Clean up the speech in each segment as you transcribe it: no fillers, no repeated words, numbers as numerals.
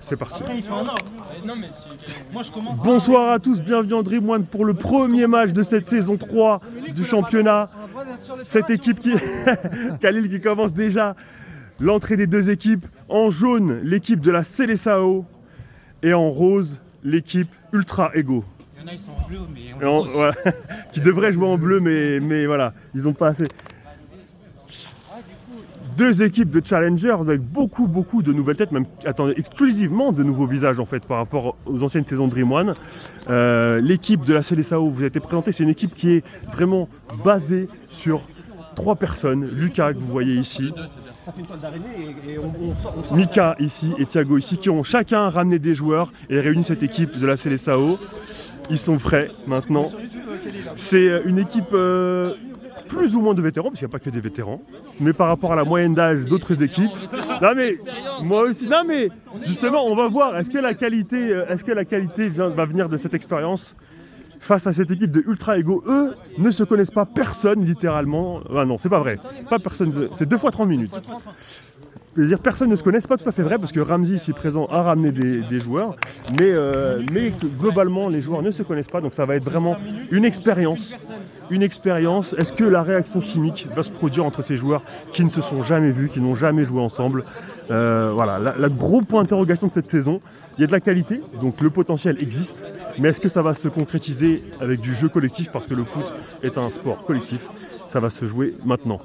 C'est parti. Moi, je commence. Bonsoir à tous, bienvenue en Dream One pour le premier match de cette saison 3 du championnat. Cette équipe qui... Khalil qui commence déjà l'entrée des deux équipes. En jaune, l'équipe de la Seleção et en rose, l'équipe Ultra Ego. Il y en a, ils sont en bleu, mais en rose. Ouais, qui devraient jouer en bleu, mais voilà, ils n'ont pas assez. Deux équipes de challengers avec beaucoup de nouvelles têtes, même exclusivement de nouveaux visages en fait par rapport aux anciennes saisons de Dream One. L'équipe de la Seleção vous a été présentée, c'est une équipe qui est vraiment basée sur trois personnes. Lucas que vous voyez ici, Mika ici et Thiago ici, qui ont chacun ramené des joueurs et réuni cette équipe de la Seleção. Ils sont prêts maintenant. C'est une équipe plus ou moins de vétérans, parce qu'il n'y a pas que des vétérans, mais par rapport à la moyenne d'âge d'autres équipes. Non mais, moi aussi, non mais, justement, on va voir, est-ce que la qualité va venir de cette expérience face à cette équipe de Ultra Ego. Eux ne se connaissent pas, personne littéralement. Ah non, c'est pas vrai, pas personne, c'est 2 fois 30 minutes. C'est-à-dire personne ne se connaît, c'est pas tout à fait vrai parce que Ramzi ici présent a ramené des joueurs, mais globalement les joueurs ne se connaissent pas, donc ça va être vraiment une expérience. Est-ce que la réaction chimique va se produire entre ces joueurs qui ne se sont jamais vus, qui n'ont jamais joué ensemble? Voilà, la gros point d'interrogation de cette saison. Il y a de la qualité, donc le potentiel existe, mais est-ce que ça va se concrétiser avec du jeu collectif? Parce que le foot est un sport collectif, ça va se jouer maintenant.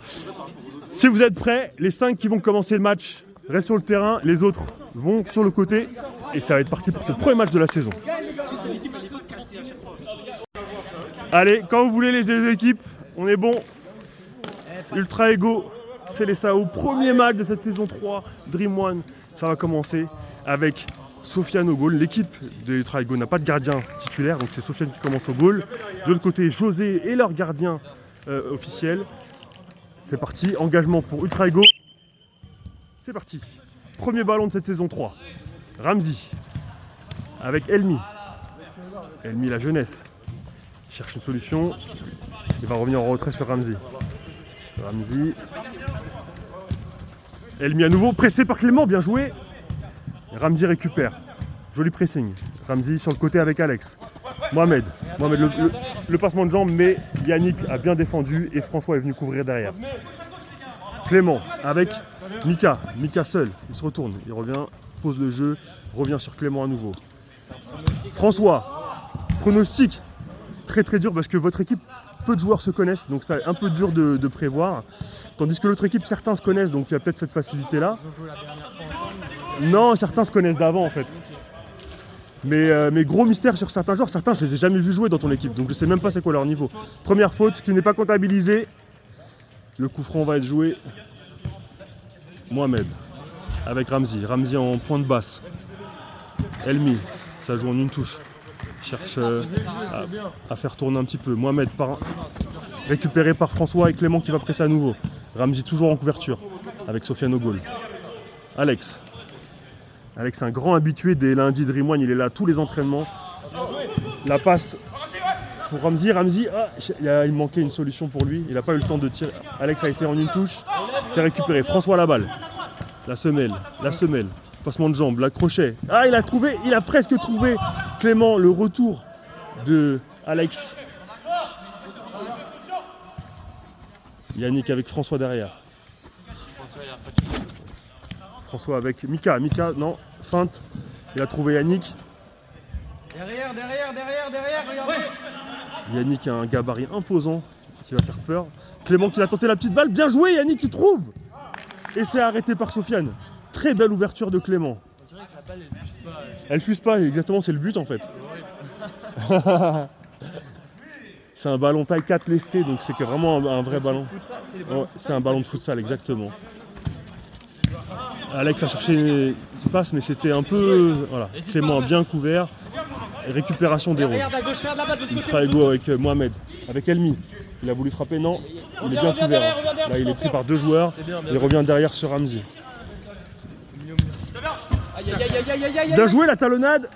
Si vous êtes prêts, les 5 qui vont commencer le match restent sur le terrain, les autres vont sur le côté et ça va être parti pour ce premier match de la saison. Allez, quand vous voulez les deux équipes, on est bon. Ultra Ego, Seleção, premier match de cette saison 3, Dream One. Ça va commencer avec Sofiane au goal. L'équipe de Ultra Ego n'a pas de gardien titulaire, donc c'est Sofiane qui commence au goal. De l'autre côté, José et leur gardien officiel. C'est parti, engagement pour Ultra Ego. C'est parti. Premier ballon de cette saison 3. Ramzi avec Elmi. Elmi la jeunesse. Il cherche une solution. Il va revenir en retrait sur Ramzi. Ramzi. Elmi à nouveau, pressé par Clément, bien joué. Ramzi récupère. Joli pressing. Ramzi sur le côté avec Alex. Mohamed, le passement de jambe, mais Yannick a bien défendu et François est venu couvrir derrière. Clément avec Mika seul, il se retourne, il revient, pose le jeu, revient sur Clément à nouveau. François, pronostic, très dur parce que votre équipe, peu de joueurs se connaissent, donc c'est un peu dur de prévoir. Tandis que l'autre équipe, certains se connaissent, donc il y a peut-être cette facilité-là. Non, certains se connaissent d'avant en fait. Mais gros mystère sur certains joueurs, certains je les ai jamais vus jouer dans ton équipe, donc je sais même pas c'est quoi leur niveau. Première faute qui n'est pas comptabilisée. Le coup franc va être joué. Mohamed avec Ramzi en pointe basse. Elmi, ça joue en une touche. Il cherche à faire tourner un petit peu. Mohamed récupéré par François et Clément qui va presser à nouveau. Ramzi toujours en couverture avec Sofiane au goal. Alex est un grand habitué des lundis Dream One, il est là à tous les entraînements. La passe pour Ramzi, il manquait une solution pour lui, il n'a pas eu le temps de tirer. Alex a essayé en une touche, c'est récupéré. François la balle, la semelle, passement de jambe, la crochet. Ah, il a presque trouvé Clément, le retour de Alex. Yannick avec François derrière. François avec Mika, non, feinte, il a trouvé Yannick. Derrière, regardez. Yannick a un gabarit imposant qui va faire peur. Clément qui a tenté la petite balle, bien joué Yannick qui trouve. Et c'est arrêté par Sofiane. Très belle ouverture de Clément. On dirait que la balle elle fuse pas. Elle fuse pas, exactement, c'est le but en fait. C'est un ballon taille 4 lesté, donc c'est vraiment un vrai ballon. Ouais, c'est un ballon de futsal, exactement. Alex a cherché une passe, mais c'était un peu... Voilà, Clément a bien couvert. Récupération des roses. Ultra Ego avec Mohamed, avec Elmi. Il a voulu frapper, non. Il est bien couvert. Là, il est pris par 2 joueurs. Il revient derrière sur Ramzi. Bien joué la talonnade.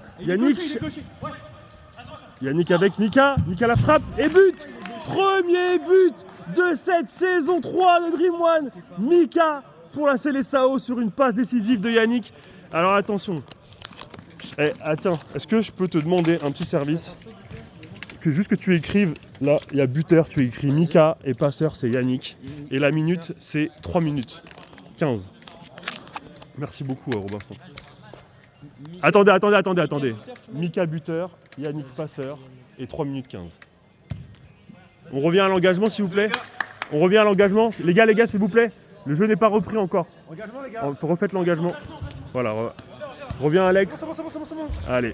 Yannick avec Mika la frappe et but. Premier but de cette saison 3 de Dream One. Mika pour la Seleção sur une passe décisive de Yannick. Alors attention, Eh, attends, est-ce que je peux te demander un petit service? Juste que tu écrives, là, il y a buteur, tu écris Mika, et passeur, c'est Yannick. Et la minute, c'est 3 minutes 15. Merci beaucoup, Robinson. Attendez. Mika buteur, Yannick passeur, et 3 minutes 15. On revient à l'engagement, s'il vous plaît. On revient à l'engagement. Les gars, s'il vous plaît. Le jeu n'est pas repris encore. Engagement, les gars. Refaites l'engagement. Voilà. Reviens, Alex. C'est bon. Allez.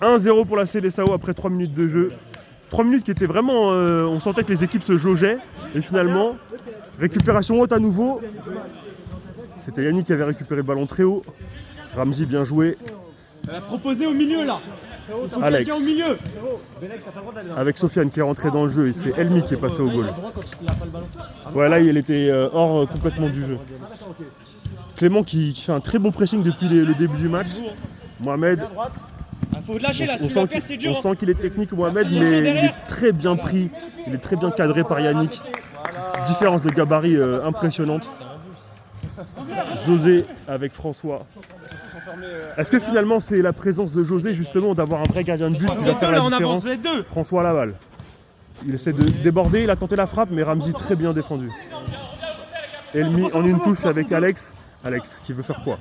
1-0 pour la CDSAO après 3 minutes de jeu. 3 minutes qui étaient vraiment... on sentait que les équipes se jaugeaient. Et finalement, récupération haute à nouveau. C'était Yannick qui avait récupéré le ballon très haut. Ramzi, bien joué. Proposé au milieu, là. Il faut Alex. quelqu'un au milieu. Avec Sofiane qui est rentré dans le jeu. Et c'est Elmi qui est passé au goal. Ouais, là, il était hors complètement du jeu. Clément qui fait un très bon pressing depuis le début du match. Mohamed... Faut lâcher là, on sent qu'il est technique, Mohamed, mais il est très bien pris. Il est très bien cadré par Yannick. Différence de gabarit impressionnante. José avec François. Est-ce que finalement c'est la présence de José justement d'avoir un vrai gardien de but qui va faire la différence? François Laval. Il essaie de déborder, il a tenté la frappe, mais Ramzi très bien défendu. Elmi en une touche avec Alex. Alex qui veut faire quoi?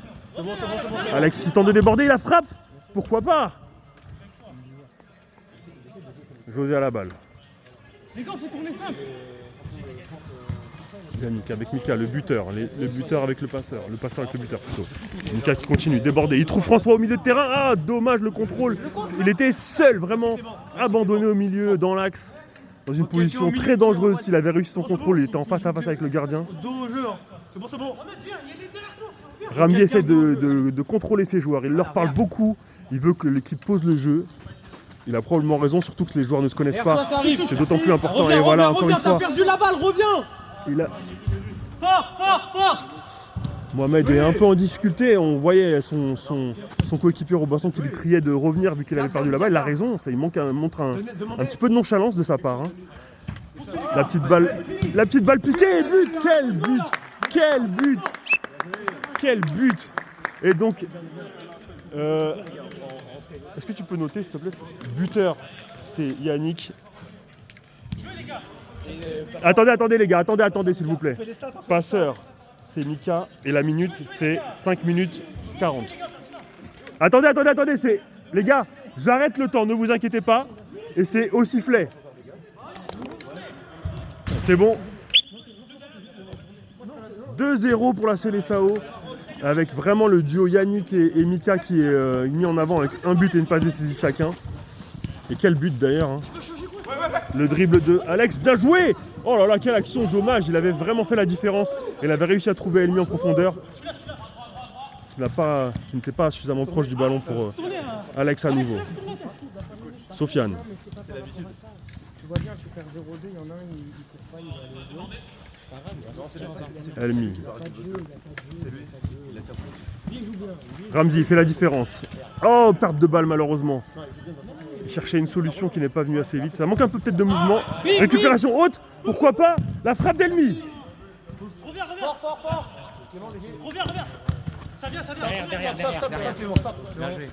Alex qui tente de déborder, il la frappe. Pourquoi pas? José à la balle. Les gars, faut tourner simple. Yannick avec Mika, le buteur. Le buteur avec le passeur avec le buteur plutôt. Mika qui continue, débordé. Il trouve François au milieu de terrain. Ah, dommage le contrôle. Il était seul, vraiment abandonné au milieu, dans l'axe. Dans une position très dangereuse. S'il avait réussi son contrôle, il était en face à face avec le gardien. C'est bon. Rami essaie de contrôler ses joueurs. Il leur parle beaucoup. Il veut que l'équipe pose le jeu. Il a probablement raison, surtout que les joueurs ne se connaissent pas. C'est d'autant plus important. Et voilà, encore une fois. T'as perdu la balle, reviens. Fort. Mohamed est un peu en difficulté. On voyait son coéquipier Robinson qui lui criait de revenir vu qu'il avait perdu la balle. Il a raison. Ça, il montre un petit peu de nonchalance de sa part. Hein. La petite balle piquée et but. Quel but. Et donc... est-ce que tu peux noter, s'il te plaît? Buteur, c'est Yannick. Attendez les gars, attendez s'il vous plaît. Passeur, c'est Mika. Et la minute, c'est 5 minutes 40. Attendez, c'est... Les gars, j'arrête le temps, ne vous inquiétez pas. Et c'est au sifflet. C'est bon. 2-0 pour la CDSAO. Avec vraiment le duo Yannick et Mika qui est mis en avant avec un but et une passe décisive chacun. Et quel but d'ailleurs. Hein. Le dribble de Alex, bien joué. Oh là là, quelle action, dommage. Il avait vraiment fait la différence. Il avait réussi à trouver Elmi en profondeur. Qui n'était pas suffisamment proche du ballon pour Alex à nouveau. Sofiane. Tu vois bien, tu perds 0-2, il y en a un, il court pas, il va aller au goal. Elmi. Ramzi fait la différence. Oh, perte de balle malheureusement. Il cherchait une solution qui n'est pas venue assez vite. Ça manque un peu peut-être de mouvement. Récupération haute, pourquoi pas? La frappe d'Elmi. Reviens. Reviens. Ça vient. Derrière. Bien joué.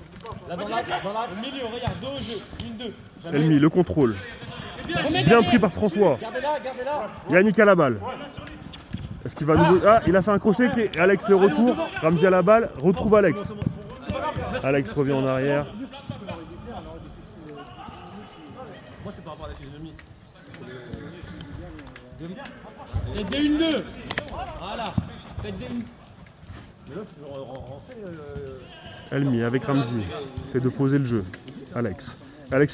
Là, dans l'axe. Au milieu, regarde, dos au jeu, 1-2. Elmi, le contrôle. Bien pris par François. Gardez-la. Yannick à la balle. Est-ce qu'il va nous... Ah, il a fait un crochet. Alex le retour. Ramzi à la balle. Retrouve Alex. Alex revient en arrière. Moi, c'est par rapport à la physionomie. Faites des 1-2. Voilà. Faites des 1-2. Elmi avec Ramzi. C'est de poser le jeu. Alex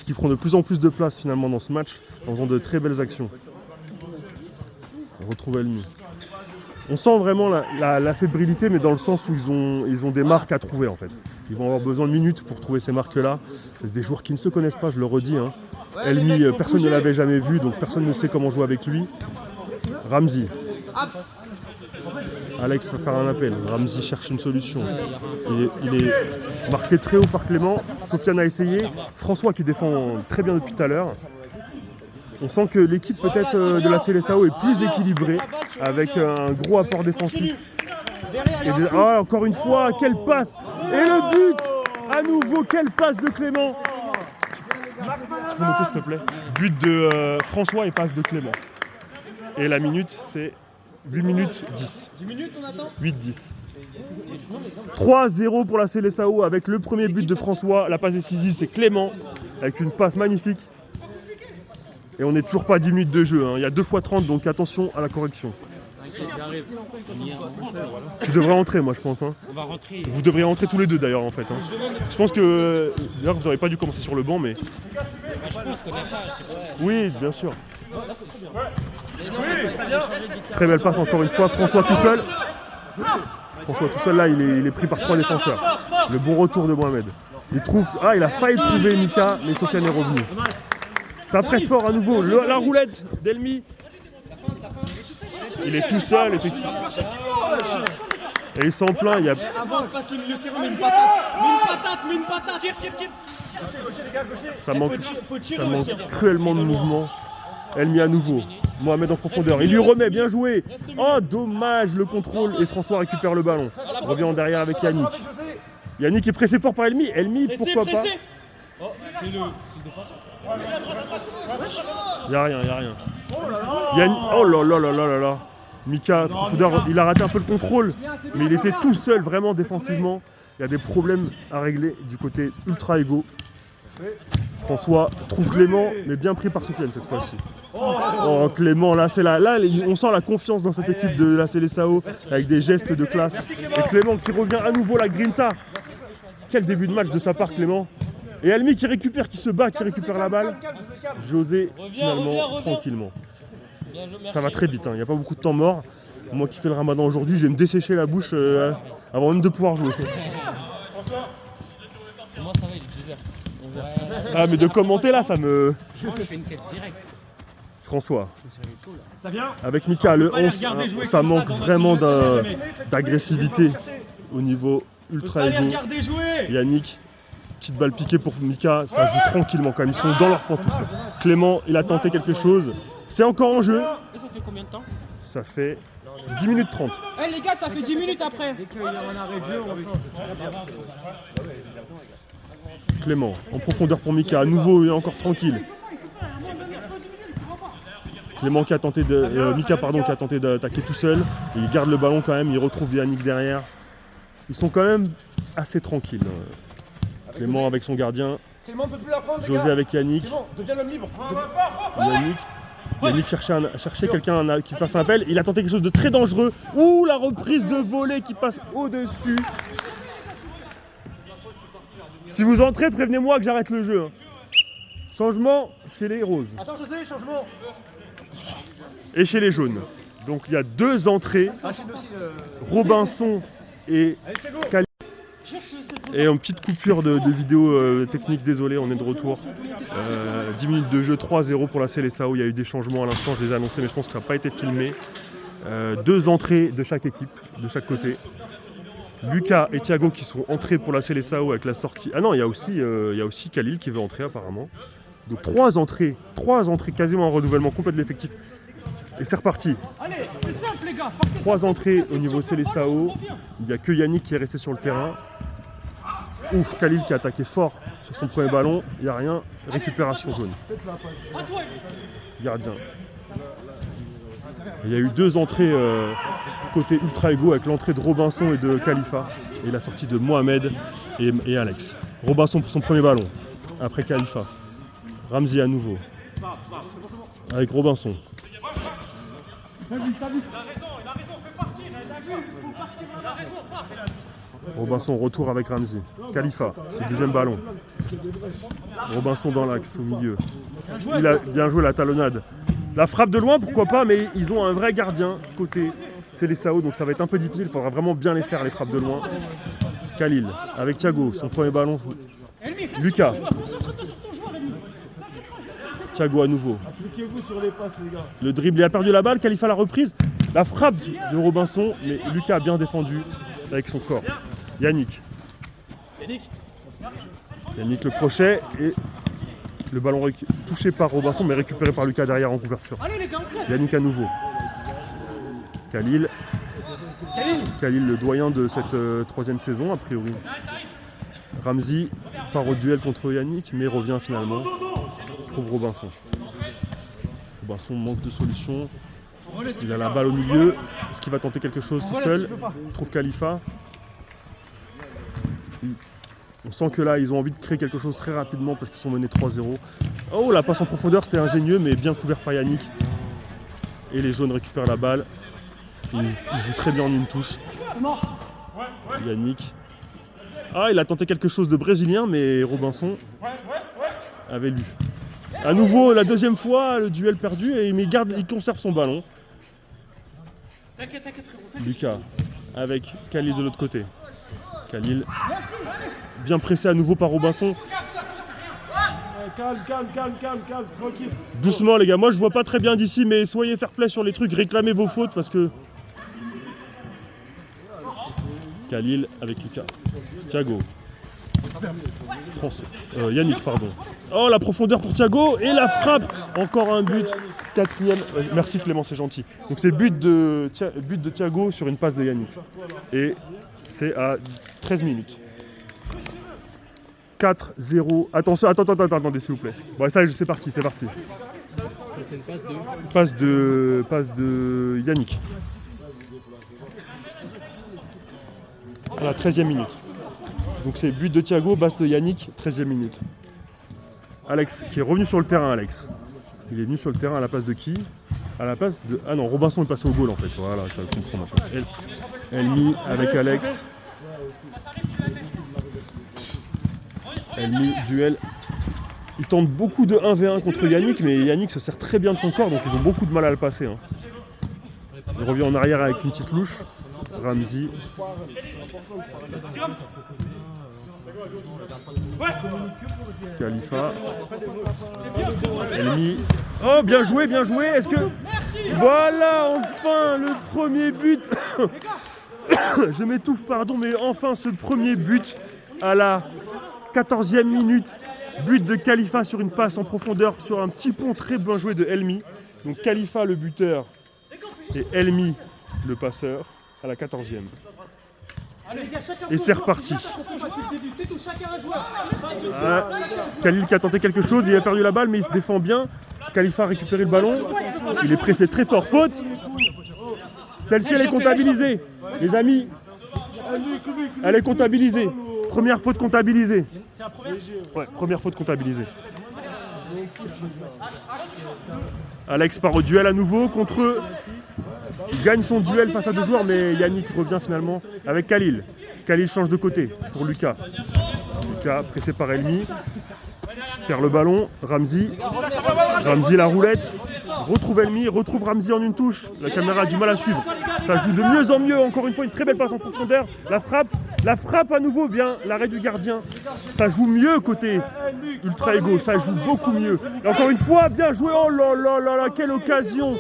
qui prend de plus en plus de place finalement dans ce match en faisant de très belles actions. On retrouve Elmi. On sent vraiment la fébrilité, mais dans le sens où ils ont des marques à trouver en fait. Ils vont avoir besoin de minutes pour trouver ces marques-là. C'est des joueurs qui ne se connaissent pas, je le redis. Hein. Elmi, personne ne l'avait jamais vu, donc personne ne sait comment jouer avec lui. Ramzi. Alex va faire un appel. Ramzi cherche une solution. Il est marqué très haut par Clément. Sofiane a essayé. François qui défend très bien depuis tout à l'heure. On sent que l'équipe peut-être de la CDSAO est plus équilibrée avec un gros apport défensif. Et encore une fois, quelle passe! Et le but! À nouveau, quelle passe de Clément. Tu peux noter s'il te plaît. But de François et passe de Clément. Et la minute, c'est 8 minutes 10. 10 minutes, on attend. 8-10. 3-0 pour la Seleção avec le premier but de François. La passe décisive, c'est Clément avec une passe magnifique. Et on n'est toujours pas à 10 minutes de jeu. Hein. Il y a 2 fois 30, donc attention à la correction. Tu devrais rentrer, moi, je pense. Hein. On va rentrer. Vous devriez rentrer tous les deux, d'ailleurs, en fait. Hein. Je pense que... D'ailleurs, vous n'aurez pas dû commencer sur le banc, mais... Je pense qu'on n'a pas. Oui, bien sûr. Très belle passe, encore une fois. François tout seul. François tout seul, là, il est pris par 3 défenseurs. Le bon retour de Mohamed. Il trouve... Ah, il a failli trouver Mika, mais Sofiane est revenu. Ça presse fort à nouveau. La roulette d'Elmi. Il est tout seul, effectivement. Et il s'en plaint. Il y a... Avance, passe le milieu de terrain, mets une patate. Tire. Gaucher, les gars, gaucher. Ça manque cruellement de mouvement. Elmi à nouveau. Mohamed en profondeur. Il lui remet, bien joué. Oh, dommage le contrôle. Et François récupère le ballon. Revient en derrière avec Yannick. Yannick est pressé fort par Elmi. Elmi, pourquoi pas. Oh, c'est le défenseur. Y'a rien. Yannick... Oh là. Mika, profondeur, il a raté un peu le contrôle. Mais il était tout seul, vraiment défensivement. Il y a des problèmes à régler du côté ultra égaux. François trouve Clément, mais bien pris par Sofiane cette fois-ci. Oh Clément, là on sent la confiance dans cette équipe de la Seleção avec des gestes de classe. Et Clément qui revient à nouveau la grinta. Quel début de match de sa part Clément. Et Elmi qui récupère, qui se bat, qui récupère la balle. José finalement tranquillement. Ça va très vite, il n'y a pas beaucoup de temps mort. Moi qui fais le ramadan aujourd'hui, je vais me dessécher la bouche avant même de pouvoir jouer. Moi ça va, il est 10h. Ah mais de commenter là, ça me... Je fais une sieste directe. François. Ça vient. Avec Mika, le 11, ça manque vraiment d'agressivité au niveau ultra égaux. Yannick, petite balle piquée pour Mika, ça joue tranquillement quand même, ils sont dans leur pantoufle. Clément, il a tenté quelque chose, c'est encore en jeu. Et ça fait combien de temps? Ça fait 10 minutes 30. Eh les gars, ça fait 10 minutes après. Dès qu'il y a un arrêt de jeu, on change. Clément, en profondeur pour Mika, à nouveau et encore tranquille. Clément qui a tenté de... Mika pardon, qui a tenté d'attaquer tout seul. Et il garde le ballon quand même, il retrouve Yannick derrière. Ils sont quand même assez tranquilles. Clément avec son gardien. José avec Yannick. Deviens l'homme libre. Yannick cherchait quelqu'un qui fasse un appel. Il a tenté quelque chose de très dangereux. Ouh, la reprise de volée qui passe au-dessus. Si vous entrez, prévenez-moi que j'arrête le jeu. Changement chez les roses. Attends, José, changement. Et chez les jaunes. Donc il y a 2 entrées. Robinson et Cali. Et une petite coupure de vidéo technique, désolé, on est de retour. 10 minutes de jeu, 3-0 pour la Seleção. Il y a eu des changements à l'instant, je les ai annoncés, mais je pense que ça n'a pas été filmé. 2 entrées de chaque équipe, de chaque côté. Lucas et Thiago qui sont entrés pour la Seleção avec la sortie. Ah non, il y a aussi Khalil qui veut entrer apparemment. Donc 3 entrées, quasiment un renouvellement complet de l'effectif. Et c'est reparti. Allez, c'est simple les gars. 3 entrées au niveau Seleção. Il n'y a que Yannick qui est resté sur le terrain. Ouf, Khalil qui a attaqué fort sur son premier ballon. Il n'y a rien. Récupération jaune. Gardien. Il y a eu 2 entrées côté ultra égaux avec l'entrée de Robinson et de Khalifa. Et la sortie de Mohamed et Alex. Robinson pour son premier ballon. Après Khalifa. Ramzi à nouveau. Avec Robinson. Robinson retour avec Ramzi. Khalifa, c'est le deuxième ballon. Robinson dans l'axe, au milieu. Il a bien joué la talonnade. La frappe de loin, pourquoi pas, mais ils ont un vrai gardien côté Seleção, donc ça va être un peu difficile. Il faudra vraiment bien les faire, les frappes de loin. Khalil, avec Thiago, son premier ballon. Lucas. Thiago à nouveau. Le dribble, il a perdu la balle, Khalifa la reprise. La frappe de Robinson, mais Lucas a bien défendu avec son corps. Yannick le crochet et le ballon touché par Robinson mais récupéré par Lucas derrière en couverture. Yannick à nouveau. Khalil le doyen de cette 3e saison a priori. Ramzi part au duel contre Yannick, mais revient finalement. Trouve Robinson. Robinson manque de solution. Il a la balle au milieu. Est-ce qu'il va tenter quelque chose tout seul? Il trouve Khalifa. On sent que là, ils ont envie de créer quelque chose très rapidement parce qu'ils sont menés 3-0. Oh, la passe en profondeur, c'était ingénieux, mais bien couvert par Yannick. Et les jaunes récupèrent la balle. Ils jouent très bien en une touche. Yannick. Ah, il a tenté quelque chose de brésilien, mais Robinson avait lu. À nouveau, la deuxième fois, le duel perdu, mais il conserve son ballon. Lucas avec Khalil de l'autre côté. Khalil bien pressé à nouveau par Robinson. Calme, tranquille. Doucement les gars, moi je vois pas très bien d'ici, mais soyez fair play sur les trucs, réclamez vos fautes parce que... Khalil avec Lucas. Thiago. Yannick, pardon. Oh, la profondeur pour Thiago et la frappe. Encore un but. Quatrième. Merci Clément, c'est gentil. Donc c'est but de Thiago sur une passe de Yannick. Et c'est à 13 minutes. 4-0. Attention, attendez s'il vous plaît. Bon, ça c'est parti, c'est parti. C'est une passe de... Passe de Yannick. À la 13e minute. Donc c'est but de Thiago, passe de Yannick, 13e minute. Alex qui est revenu sur le terrain, Alex. Il est venu sur le terrain à la place de qui? À la place de... Ah non, Robinson est passé au goal en fait. Voilà, je comprends maintenant. Elmi avec Alex. Elmi, duel. Il tente beaucoup de 1v1 contre Yannick, mais Yannick se sert très bien de son corps, donc ils ont beaucoup de mal à le passer. Hein. Il revient en arrière avec une petite louche. Ramzi. Khalifa. Elmi. Oh, bien joué, bien joué. Est-ce que... Voilà, enfin, le premier but. Je m'étouffe, pardon, mais enfin, ce premier but à la 14e minute. But de Khalifa sur une passe en profondeur sur un petit pont très bien joué de Elmi. Donc Khalifa, le buteur, et Elmi, le passeur, à la 14e. Et c'est reparti. Ah, Khalil qui a tenté quelque chose, il a perdu la balle mais il se défend bien. Khalifa a récupéré le ballon, il est pressé très fort. Faute. Celle-ci elle est comptabilisée. Les amis, elle est comptabilisée. Première faute comptabilisée. C'est la première? Ouais, première faute comptabilisée. Alex part au duel à nouveau contre eux. Il gagne son duel face à deux joueurs, mais Yannick revient finalement avec Khalil. Khalil change de côté pour Lucas. Lucas pressé par Elmi. Perd le ballon. Ramzi. Ramzi la roulette. Retrouve Elmi, retrouve Ramzi en une touche. La caméra a du mal à suivre. Ça joue de mieux en mieux. Encore une fois, une très belle passe en profondeur. La frappe à nouveau, bien l'arrêt du gardien. Ça joue mieux côté Ultra Ego. Ça joue beaucoup mieux. Et encore une fois, bien joué. Oh là là là là, quelle occasion.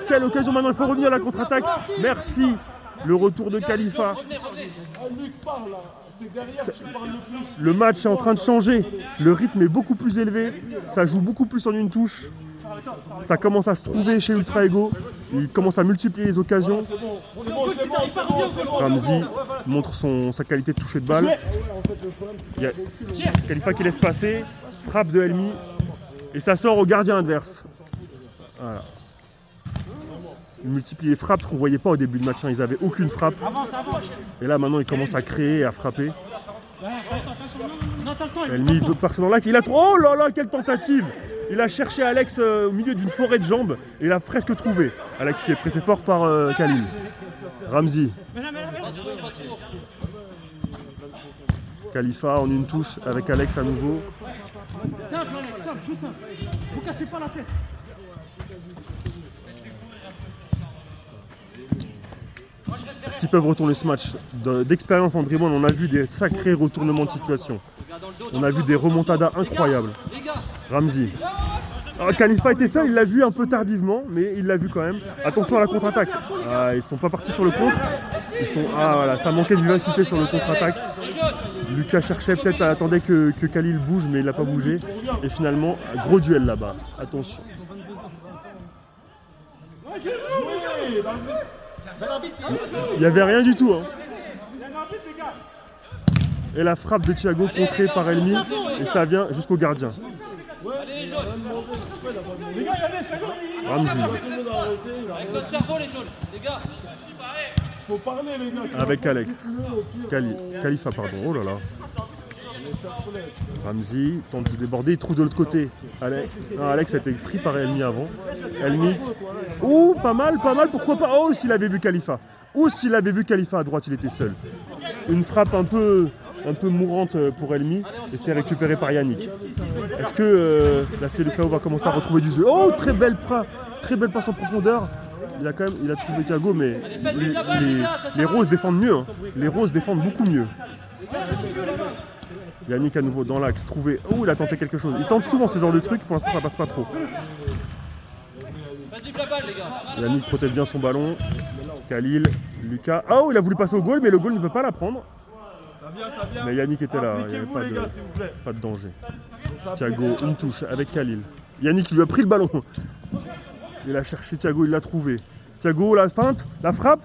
Quelle occasion. Maintenant, il faut revenir à la contre-attaque. Merci. Le retour de Khalifa. Le match est en train de changer. Le rythme est beaucoup plus élevé. Ça joue beaucoup plus en une touche. Ça commence à se trouver chez Ultra Ego. Il commence à multiplier les occasions. Ramzi montre sa qualité de toucher de balle. Il y a Khalifa qui laisse passer. Frappe de Elmi. Et ça sort au gardien adverse. Voilà. Il multiplie les frappes qu'on ne voyait pas au début de match. Ils n'avaient aucune frappe. Et là maintenant il commence à créer et à frapper. Elmi veut passer dans l'axe. Il a trop. Oh là là, quelle tentative! Il a cherché Alex au milieu d'une forêt de jambes et il a presque trouvé. Alex qui est pressé fort par Khalil. Ramzi. Khalifa en une touche avec Alex à nouveau. Simple, Alex, simple, juste simple. Vous cassez pas la tête. Est-ce qu'ils peuvent retourner ce match? D'expérience en dribble, on a vu des sacrés retournements de situation. On a vu des remontadas incroyables. Ramzi. Alors, Khalifa était seul, il l'a vu un peu tardivement, mais il l'a vu quand même. Attention à la contre-attaque. Ah, ils ne sont pas partis sur le contre. Voilà, ça manquait de vivacité sur le contre-attaque. Lucas cherchait peut-être, attendait que Khalil bouge, mais il n'a pas bougé. Et finalement, gros duel là-bas. Attention. Il n'y avait rien du tout. Hein. Et la frappe de Thiago contrée par Elmi. Et ça vient jusqu'au gardien. Allez les jaunes. Ramzi. Avec notre cerveau les jaunes, les gars. Faut parler les gars. Avec Alex. Khalifa, pardon. Oh là là. Ramzi tente de déborder, il trouve de l'autre côté. Alex a été pris par Elmi avant. Elmi. Oh, pas mal, pourquoi pas. Oh, s'il avait vu Khalifa. Oh, s'il avait vu Khalifa à droite, il était seul. Une frappe un peu mourante pour Elmi et c'est récupéré par Yannick. Est-ce que la Seleção va commencer à retrouver du jeu? Oh, très belle passe en profondeur. Il a trouvé Thiago, mais les Roses défendent mieux. Hein. Les Roses défendent beaucoup mieux. Yannick à nouveau dans l'axe, trouvé. Oh, il a tenté quelque chose. Il tente souvent ce genre de truc, pour l'instant ça passe pas trop. Yannick protège bien son ballon. Khalil, Lucas. Oh, il a voulu passer au goal, mais le goal ne peut pas la prendre. Mais Yannick était là, il n'y avait pas de danger. Thiago, une touche avec Khalil. Yannick lui a pris le ballon. Il a cherché Thiago, il l'a trouvé. Thiago, la feinte, la frappe.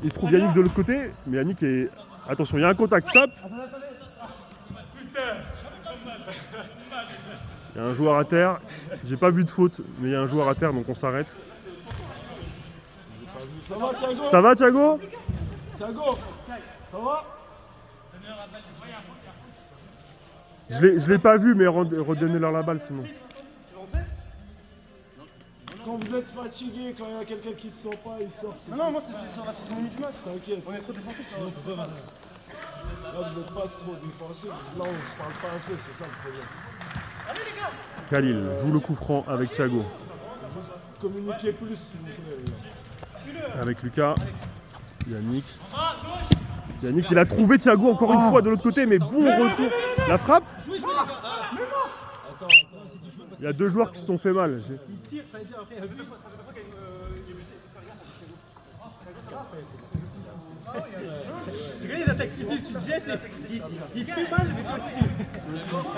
Il trouve Yannick de l'autre côté, mais Yannick est... Attention, il y a un contact, stop. Il y a un joueur à terre. J'ai pas vu de faute, mais il y a un joueur à terre, donc on s'arrête. Ça va Thiago? Thiago, ça va? Je l'ai pas vu, mais redonnez-leur la balle sinon. Quand vous êtes fatigué, quand il y a quelqu'un qui se sent pas, il sort. Non, moi c'est sur la 6 minutes du match. T'inquiète. On est trop défensif. Là, vous n'êtes pas trop défensif. Là, on se parle pas assez, c'est ça le problème. Khalil joue le coup franc avec Thiago. Juste communiquer plus, s'il vous plaît, les gars. Avec Lucas. Yannick. Yannick, il a trouvé Thiago encore une fois de l'autre côté, mais bon retour. La frappe. Il y a deux joueurs qui se sont fait mal. Il tire, ça veut dire après, il y a deux fois qu'il est blessé. Tu connais l'attaque suicide, tu te jettes et il te fait mal, mais toi aussi tu...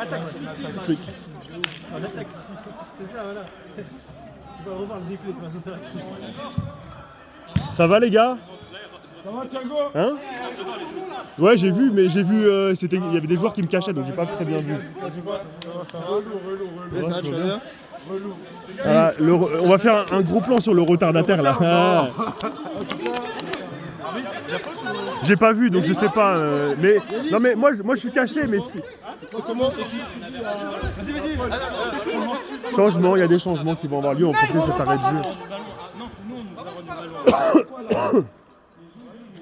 Attaque suicide. L'attaque suicide, c'est ça, voilà. Tu peux revoir le replay de toute façon, ça va tout. Ça va les gars? Ça va Thiago? Hein? Ouais, j'ai vu, mais il y avait des joueurs qui me cachaient, donc j'ai pas très bien vu. Ça va? Relou. Ça va, tu vas bien? Relou. On va faire un gros plan sur le retardataire là. Ah. J'ai pas vu, donc je sais pas. Mais non, mais moi je suis caché, mais Comment équipe? Changement, il y a des changements qui vont avoir lieu en profiter de cet arrêt de jeu.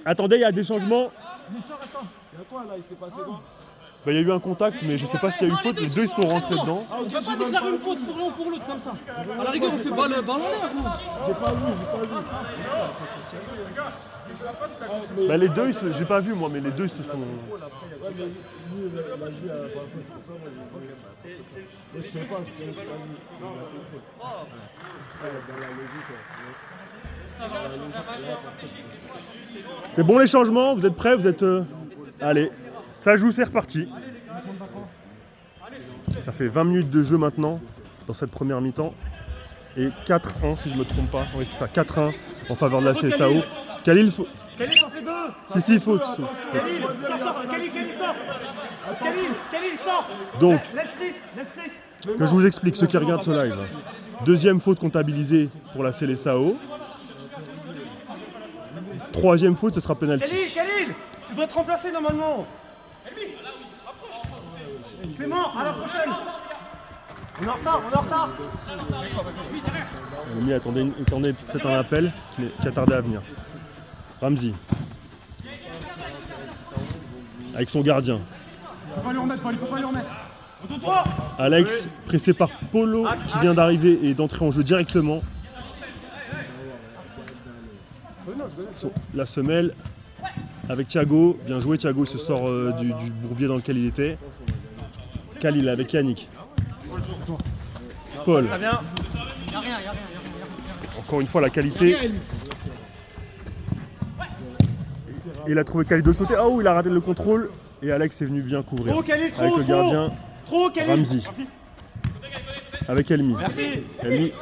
Attendez, il y a des changements. Il y a quoi là? Il s'est passé quoi? Bah, il y a eu un contact, mais je sais pas s'il y a eu faute. Les deux ils sont rentrés dedans. On peut pas déclarer une faute pour l'un ou pour l'autre comme ça. À la rigueur, on fait balle en l'air. J'ai pas vu. Bah, les deux, j'ai pas vu moi, mais les deux ils se sont. Ouais, mais lui, il a dit à la fois, je sais pas, je l'ai pas vu. Dans la logique. C'est bon les changements, vous êtes prêts? Vous êtes. Allez, ça joue, c'est reparti. Ça fait 20 minutes de jeu maintenant, dans cette première mi-temps. Et 4-1 si je me trompe pas. Oui, c'est ça, 4-1 en faveur de la Seleção. Khalil, Khalil, on fait deux. Si, faute. Khalil, sort. Khalil, sort. Donc, Laisse Chris. que je vous explique, ceux qui regardent ce live. Deuxième faute comptabilisée pour la Seleção. Troisième faute, ce sera penalty. Khalil, tu dois te remplacer normalement. Clément, à la prochaine. On est en retard. Elmi attendait peut-être un appel qui a tardé à venir. Ramzi. Avec son gardien. Il peut pas lui remettre. Alex, pressé par Polo, qui vient d'arriver et d'entrer en jeu directement. La semelle avec Thiago. Bien joué, Thiago, il se sort du bourbier dans lequel il était. Khalil avec Yannick. Paul. Encore une fois, la qualité. Il a trouvé Khalil de l'autre côté. Oh, il a raté le contrôle. Et Alex est venu bien couvrir. Avec le gardien. Ramzi. Avec Elmi. Elmi,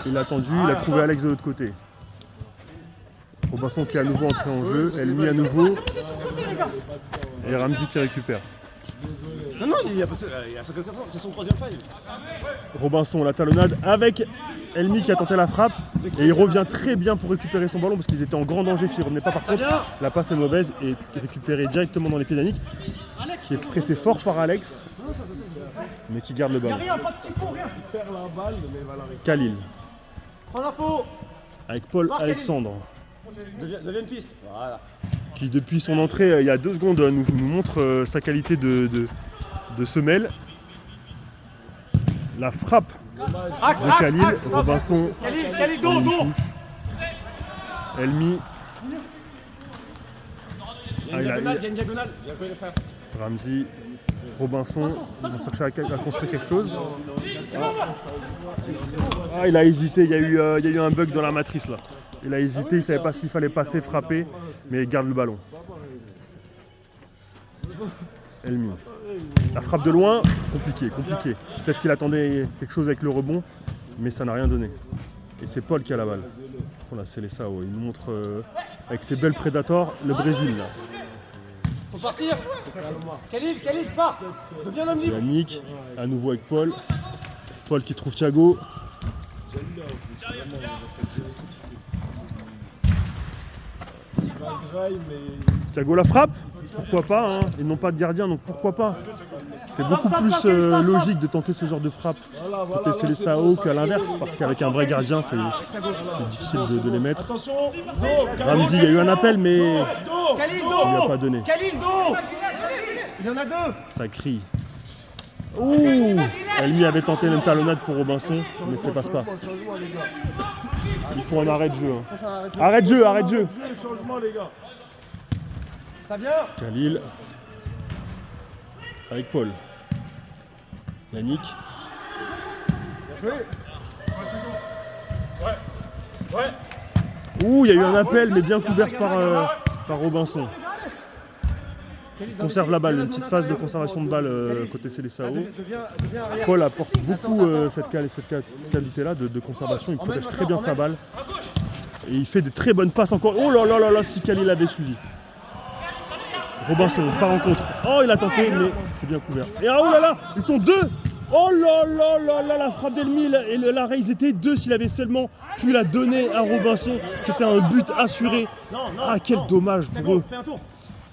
il a attendu, il a trouvé Alex de l'autre côté. Robinson qui est à nouveau entré en jeu. Elmi à nouveau. Et Ramzi qui récupère. Non, il y a 54 ans, c'est son 3e faille. Robinson, la talonnade avec Elmi qui a tenté la frappe. Et il revient très bien pour récupérer son ballon parce qu'ils étaient en grand danger s'ils ne revenaient pas. Par contre, la passe est mauvaise et récupérée directement dans les pieds d'Yannick, qui est pressé fort par Alex, mais qui garde le ballon. Khalil. Prends l'info. Avec Paul Alexandre. Deuxième piste. Voilà. Qui depuis son entrée il y a 2 secondes nous montre sa qualité de semelle. La frappe de Khalil, Robinson, dos, une touche. Elmi. Il y a une diagonale. Ramzi, Robinson, ils vont chercher à construire quelque chose. Ah, il a hésité, il y a eu un bug dans la matrice là. Il a hésité, il ne savait pas s'il fallait passer, frapper, mais il garde le ballon. Elmi. La frappe de loin, compliqué. Peut-être qu'il attendait quelque chose avec le rebond, mais ça n'a rien donné. Et c'est Paul qui a la balle. Voilà, c'est les Sao. Il nous montre avec ses belles Predators le Brésil là. Faut partir. Khalil, pars. Deviens l'homme libre. Yannick, à nouveau avec Paul. Paul qui trouve Thiago. Thiago la frappe, pourquoi pas, hein. Ils n'ont pas de gardien donc pourquoi pas. C'est beaucoup plus logique de tenter ce genre de frappe côté Seleção qu'à l'inverse, parce qu'avec un vrai gardien c'est difficile de les mettre. Ramzi, il y a eu un appel mais il lui a pas donné. Il y en a 2. Ça crie. Ouh, Elmi avait tenté une talonnade pour Robinson, mais ça passe pas. Il faut un arrêt de jeu. Hein. Arrêt de jeu. Ça vient. Khalil. Avec Paul. Yannick. Ouh, il y a eu un appel, mais bien couvert par Robinson. Il conserve la balle, une petite phase de conservation de balle côté Seleção. Paul apporte beaucoup cette qualité-là de conservation. Il protège très bien sa balle. Et il fait de très bonnes passes encore. Oh là là là là, si Khalil avait suivi. Robinson part en contre. Oh, il a tenté, mais c'est bien couvert. Et oh là là, ils sont 2. Oh là là là là, la frappe d'Elmi et l'arrêt, ils étaient 2. S'il avait seulement pu la donner à Robinson, c'était un but assuré. Ah, quel dommage pour eux.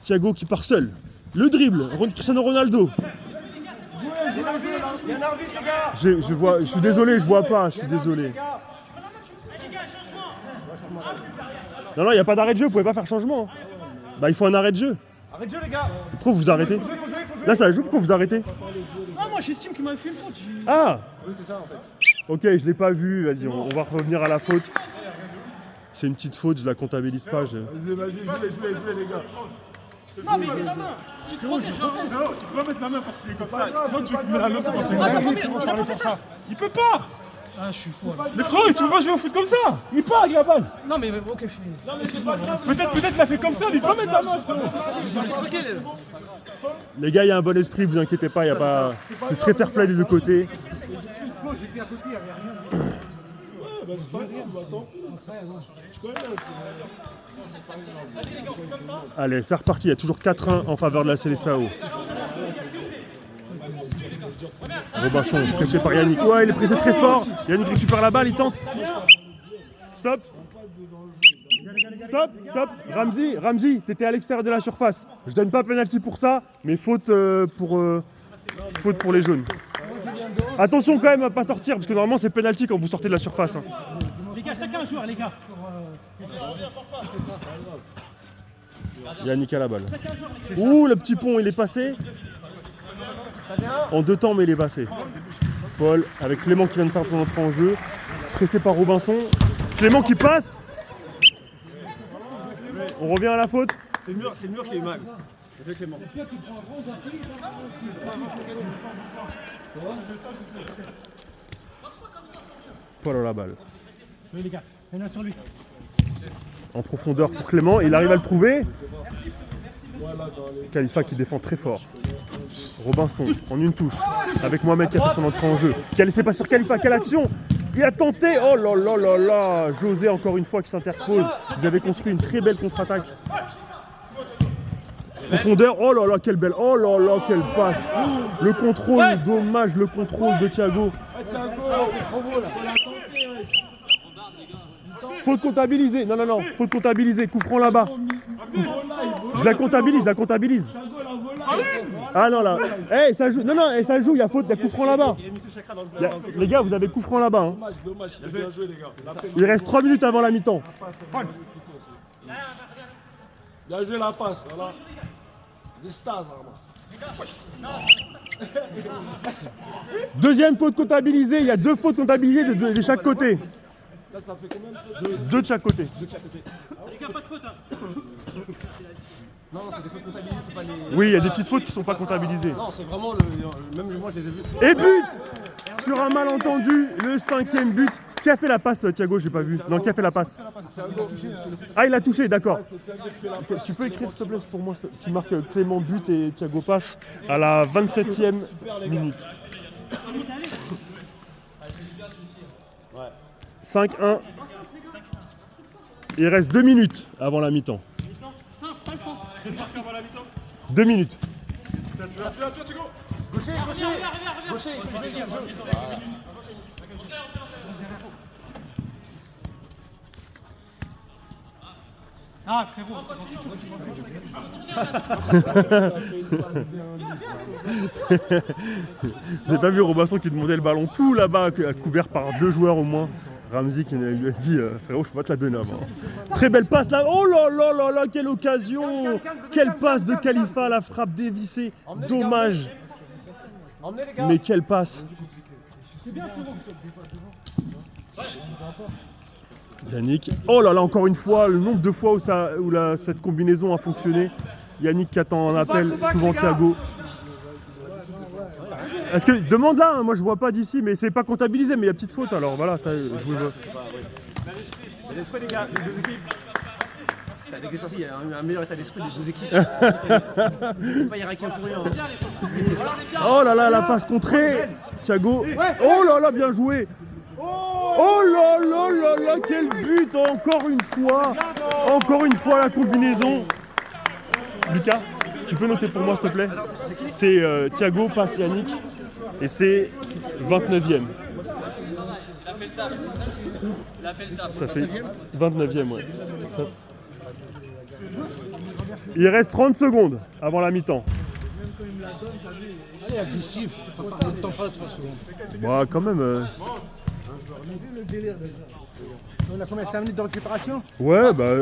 Thiago qui part seul. Le dribble, Cristiano Ronaldo. Il y a un arbitre, les gars. Je suis désolé, je vois pas, je suis désolé. Non, il n'y a pas d'arrêt de jeu, vous pouvez pas faire changement. Bah, il faut un arrêt de jeu. Arrêt de jeu, les gars. Pourquoi vous arrêtez? Faut jouer. Là, ça joue, pourquoi vous arrêtez? Ah, moi j'estime qu'il m'avait fait une faute. Ah. Oui, c'est ça en fait. Ok, je l'ai pas vu, vas-y, on va revenir à la faute. C'est une petite faute, je la comptabilise pas. Vas-y, jouez, les gars. Non, mais j'ai la main. Tu te protèges. Tu peux pas mettre la main parce qu'il est comme ça. Non, tu mets la main pour ça. Il peut pas. Ah, je suis fou. Mais frérot, tu peux pas jouer au foot comme ça. Il part avec la balle. Non, mais ok. Non, mais c'est pas grave. Peut-être il a fait comme ça, mais il peut pas mettre la main, frérot. Les gars, il y a un bon esprit, vous inquiétez pas, y a pas... c'est très fair play des deux côtés. J'étais à côté, il n'y avait rien. Bah, c'est pas grave, attends. Je connais, Allez, c'est reparti, il y a toujours 4-1 en faveur de la Seleção. Robinson, pressé par Yannick. Ouais, il est pressé très fort. Yannick récupère la balle, il tente. Stop. Ramzi, t'étais à l'extérieur de la surface. Je donne pas penalty pour ça, mais faute pour les jaunes. Attention quand même à pas sortir, parce que normalement c'est penalty quand vous sortez de la surface. Hein. Les gars, chacun un joueur, les gars. Yannick a la balle. Ouh, le petit pont, il est passé. En 2 temps, mais il est passé. Paul, avec Clément qui vient de faire son entrée en jeu. Pressé par Robinson. Clément qui passe. On revient à la faute. C'est le mur qui est mal. C'est Clément. Paul a la balle. Oui, les gars, il y en a sur lui. En profondeur pour Clément, il arrive à le trouver. Khalifa qui défend très fort. Robinson en une touche avec Mohamed qui a fait son entrée en jeu. C'est pas sur Khalifa, quelle action! Il a tenté, oh là là là là, José encore une fois qui s'interpose. Ils avaient construit une très belle contre-attaque. Profondeur, oh là là, quelle belle, oh là là, quelle passe. Le contrôle, dommage, le contrôle de Thiago. Faute comptabilisée, non, non, non, faute comptabilisée, coup franc là-bas. Je la comptabilise. Ah non, là, hey, ça joue, non, non, hey, ça joue, il y a faute, il y a coup franc là-bas. Les gars, vous avez coup franc là-bas. Hein. Dommage, c'est bien joué, les gars. Il reste 3 minutes avant la mi-temps. Bien joué la passe, voilà. Des stars, Arma. Deuxième faute comptabilisée, il y a 2 fautes comptabilisées de chaque côté. Là, ça fait combien de fautes? 2 de chaque côté. Les gars, pas de faute, hein. Non, c'est des fautes comptabilisées, c'est pas les. Oui, il y a des petites fautes qui ne sont pas comptabilisées. Non, c'est vraiment même moi je les ai vus. Et but sur un malentendu, le 5e but. Qui a fait la passe, Thiago? J'ai pas vu. Non, qui a fait la passe? Ah, il a touché, d'accord. Ok, tu peux écrire, s'il te plaît, pour moi. Tu marques Clément but et Thiago passe à la 27e minute. 5-1. Il reste 2 minutes avant la mi-temps. 2 minutes. Gaucher, il faut jouer, il faut jouer. Ah, frérot. J'ai pas vu Robinson qui demandait le ballon tout là-bas, couvert par 2 joueurs au moins. Ramsey qui lui a dit frérot, je peux pas te la donner avant. Très belle passe là. Oh là là là là, quelle occasion! Quelle passe de Khalifa, la frappe dévissée. Dommage. Mais quelle passe! Yannick. Oh là là, encore une fois, le nombre de fois où cette combinaison a fonctionné. Yannick qui attend un appel, souvent Thiago. Est-ce que demande là, hein, moi je vois pas d'ici, mais c'est pas comptabilisé, mais il y a petite faute alors voilà, ça je vous veux. Les esprits, les gars, les 2 équipes. T'as des sorties, il y a un meilleur état d'esprit des 2 équipes. Il faut pas y raquer pour rien. Oh là là, la passe contrée, Thiago. Oh là là, bien joué. Oh là là là là, quel but encore une fois la combinaison. Lucas, tu peux noter pour moi s'il te plaît? C'est Thiago passe Yannick et c'est 29e. Ça fait 29e, ouais. Il reste 30 secondes avant la mi-temps. Allez, agressif, pas de temps, pas 3 secondes. Bah quand même. On a combien, 5 minutes de récupération? Ouais, bah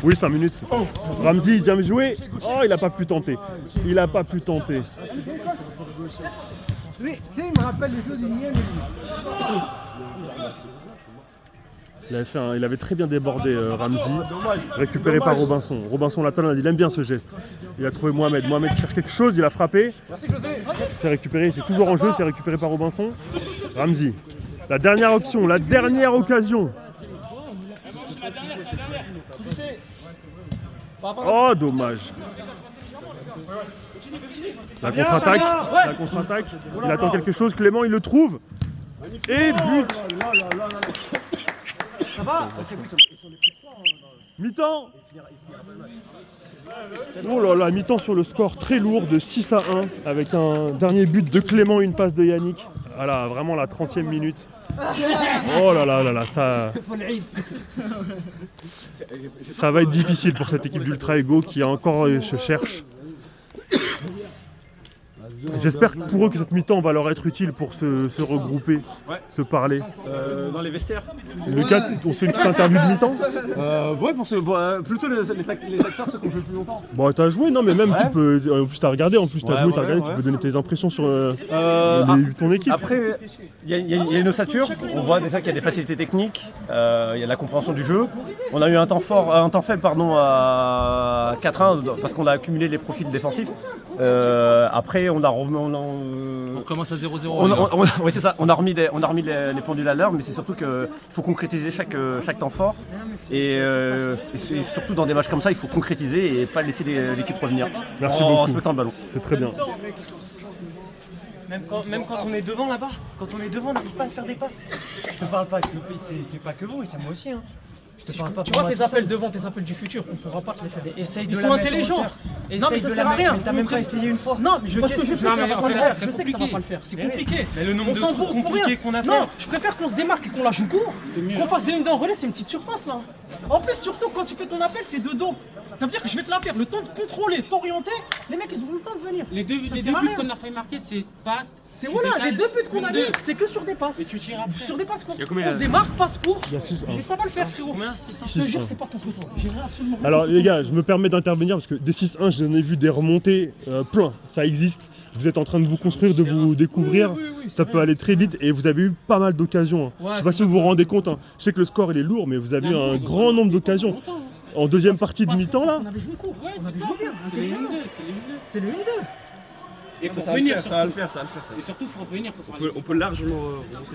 oui, 5 minutes, c'est ça. Ramsey, bien joué. Oh, il a pas pu tenter. Oui, tu sais, il me rappelle les choses du mien. Il avait très bien débordé Ramsey, récupéré par Robinson. Robinson Latalon, il aime bien ce geste. Il a trouvé Mohamed. Mohamed cherche quelque chose, il a frappé. C'est récupéré, c'est toujours en jeu, c'est récupéré par Robinson. Ramsey. La dernière option, la dernière occasion. Oh, dommage. La contre-attaque. Il attend quelque chose, Clément, il le trouve. Et but. Mi-temps. Oh là là, mi-temps sur le score très lourd de 6-1 avec un dernier but de Clément, une passe de Yannick. Voilà, vraiment la 30e minute. Oh là là là là, ça va être difficile pour cette équipe d'Ultra Ego qui encore se cherche. J'espère pour eux que cette mi-temps va leur être utile pour se regrouper, se parler. Dans les vestiaires. Lucas, on fait une petite interview de mi-temps? Ouais, plutôt les acteurs, ceux qu'on joue le plus longtemps. Bon, t'as joué, non, mais même tu peux. En plus, t'as regardé, tu peux donner tes impressions sur ton équipe. Après, il y a une ossature. On voit déjà qu'il y a des facilités techniques, il y a la compréhension du jeu. On a eu un temps faible à 4-1 parce qu'on a accumulé les profils défensifs. Après, on commence à 0-0. Oui, c'est ça. On a remis les pendules à l'heure, mais c'est surtout qu'il faut concrétiser chaque temps fort. Et surtout dans des matchs comme ça, il faut concrétiser et pas laisser l'équipe revenir. Merci beaucoup. En se mettant le ballon. C'est très bien. Même quand on est devant là-bas, on n'arrive pas à se faire des passes. Je te parle pas que c'est pas que vous, et c'est moi aussi. Hein. Je Tu vois tes appels devant, tes appels du futur, on pourra pas te les faire. Essaye de Ils la sont mettre en intelligents. hauteur. Non mais ça sert à rien. Mais t'as même pas essayé une fois. Non, parce que je sais que ça va pas le faire. Je sais que ça va compliqué. pas le faire. C'est compliqué. Mais le nombre On de s'en trucs vaut pour compliqués rien. qu'on a fait. Non, je préfère qu'on se démarque et qu'on la joue court. Qu'on fasse des lignes d'un relais, c'est une petite surface là. En plus, surtout quand tu fais ton appel, t'es de dos. Ça veut dire que je vais te la faire. Le temps de contrôler, t'orienter. Les mecs, ils ont le temps de venir. Les deux Ça buts sert à rien. qu'on a failli marquer, c'est passe. C'est tu voilà, décales, les deux buts qu'on a mis, deux. c'est que sur des passes. Et tu tires après. Sur des passes courtes. Il y a combien, On là se démarque, passe court. Il y a 6-1. Et ça va le faire, frérot. Je te jure, c'est pas ton faute. J'ai rien absolument. Alors les gars, je me permets d'intervenir parce que des 6-1, j'en ai vu des remontées plein, ça existe. Vous êtes en train de vous construire, de vous découvrir, ça peut aller très vite et vous avez eu pas mal d'occasions. Hein. Je sais pas si vous vous rendez compte, hein. Je sais que le score il est lourd, mais vous avez eu un grand nombre d'occasions. En deuxième partie de mi-temps là, On avait joué court. Ouais, On c'est avait ça. joué bien. C'est les 1-2. C'est le 1-2. Et il faut Ça va le revenir. faire, ça va le faire, ça va le faire. Et surtout, il faut revenir pour faire On peut largement.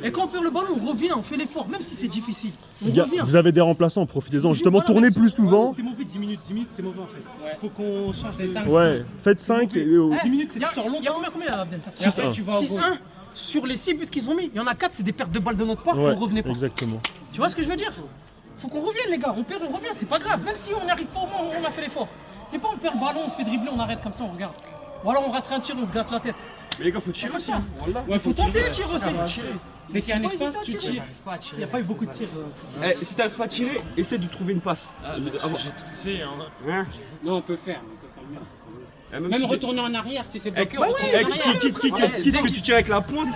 Et quand on perd le ballon, on revient, on fait l'effort, même si c'est difficile. On les gars, revient. vous avez des remplaçants, profitez-en. Justement, Voilà, tournez mais plus souvent. C'était mauvais, 10 minutes, c'était mauvais en fait. Ouais. Faut qu'on change C'est de... 5. Ouais, faites 5 et 10 minutes, c'est Il y a- tu sors il y a longtemps. combien Abdel? 6-1. Tu vas au goal. 6-1. Sur les 6 buts qu'ils ont mis, il y en a 4, c'est des pertes de balles de notre part, Ouais, on revenait pas. exactement. Tu vois ce que je veux dire? Faut qu'on revienne les gars, on perd, on revient, c'est pas grave. Même si on n'y arrive pas, au moins on a fait l'effort. C'est pas on perd le ballon, on se fait dribbler, on arrête comme ça, on regarde. Ou alors on rate un tir, on se gratte la tête. Mais les gars, faut tirer Comme aussi. ça. Ouais, Faut tenter le tir aussi. Dès qu'il y a un Faut pas espace, hésiter tu à tirer. tires. Il n'y a pas eu beaucoup de tirs. Si t'arrives pas à tirer, essaie de trouver une passe. Hein Non, on peut faire. Même Même si retourner en arrière si c'est Eh, bloqué. on retourne en arrière. quitte que tu tires avec la pointe.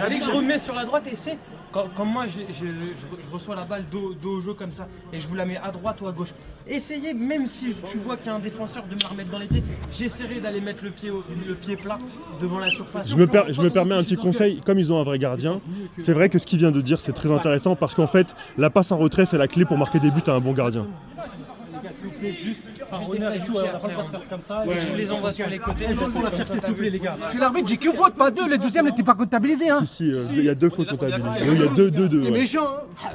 Dès que je remets sur la droite, essaie. Comme moi, je reçois la balle dos au jeu comme ça et je vous la mets à droite ou à gauche. Essayez, même si tu vois qu'il y a un défenseur, de me la remettre dans les pieds. J'essaierai d'aller mettre le pied plat devant la surface. Je me permets un petit conseil, comme ils ont un vrai gardien, c'est vrai que ce qu'il vient de dire c'est très intéressant parce qu'en fait la passe en retrait c'est la clé pour marquer des buts à un bon gardien. Les gars, s'il vous plaît, juste par Juste honneur des et tout, pieds on a pas le droit de après, perdre comme ça. Ouais. Et Tu les envoies sur les côtés. juste pour la fierté, s'il vous plaît, les gars. Je suis l'arbitre, j'ai que faute, pas deux. Les deuxièmes n'étaient pas comptabilisés. Hein. Si, il y a 2 fautes comptabilisées. Oui, il y a 2-2-2. C'est Ouais. méchant. Hein.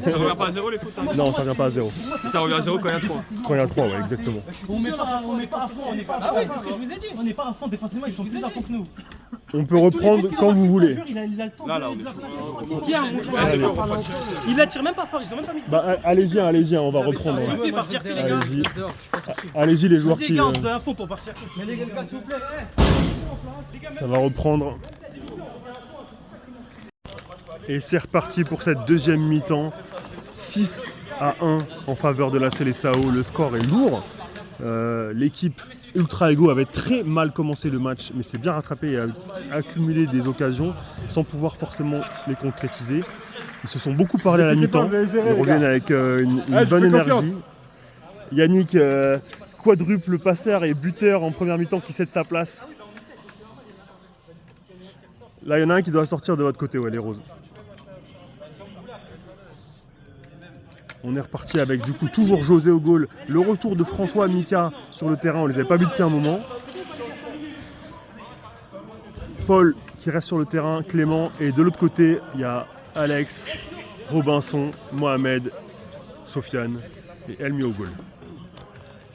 Ça revient pas à 0 les fautes. Non, ça vient pas à 0. Ça revient à 0 quand il y a 3. Quand il y a 3, ouais, exactement. On met pas à fond, on n'est pas à fond. Ah oui, c'est ce que je vous ai dit. On n'est pas à fond défensivement, ils sont plus à fond que nous. On peut reprendre quand vous voulez. Il a le temps Là, on de est la chaud. placer. Bien, mon joueur. Allez. Il la tire même pas fort, ils ont même pas mis de Bah allez-y, on va reprendre. S'il vous plaît, par fierté, les gars. Allez-y. Allez-y les joueurs Les qui. gars, on se donne à fond pour pas fierté. Mais les gars, s'il vous plaît, Ça va reprendre. Et c'est reparti pour cette deuxième mi-temps. 6-1 en faveur de la Seleção. Le score est lourd. L'équipe Ultra Ego avait très mal commencé le match, mais s'est bien rattrapé et a accumulé des occasions sans pouvoir forcément les concrétiser. Ils se sont beaucoup parlé à la mi-temps. Ils reviennent avec une bonne énergie. Yannick, quadruple passeur et buteur en première mi-temps qui cède sa place. Là, il y en a un qui doit sortir de votre côté, ouais, les roses. On est reparti avec du coup toujours José au goal. Le retour de François Mika sur le terrain, on les avait pas vus depuis un moment. Paul qui reste sur le terrain, Clément. Et de l'autre côté, il y a Alex, Robinson, Mohamed, Sofiane et Elmi au goal.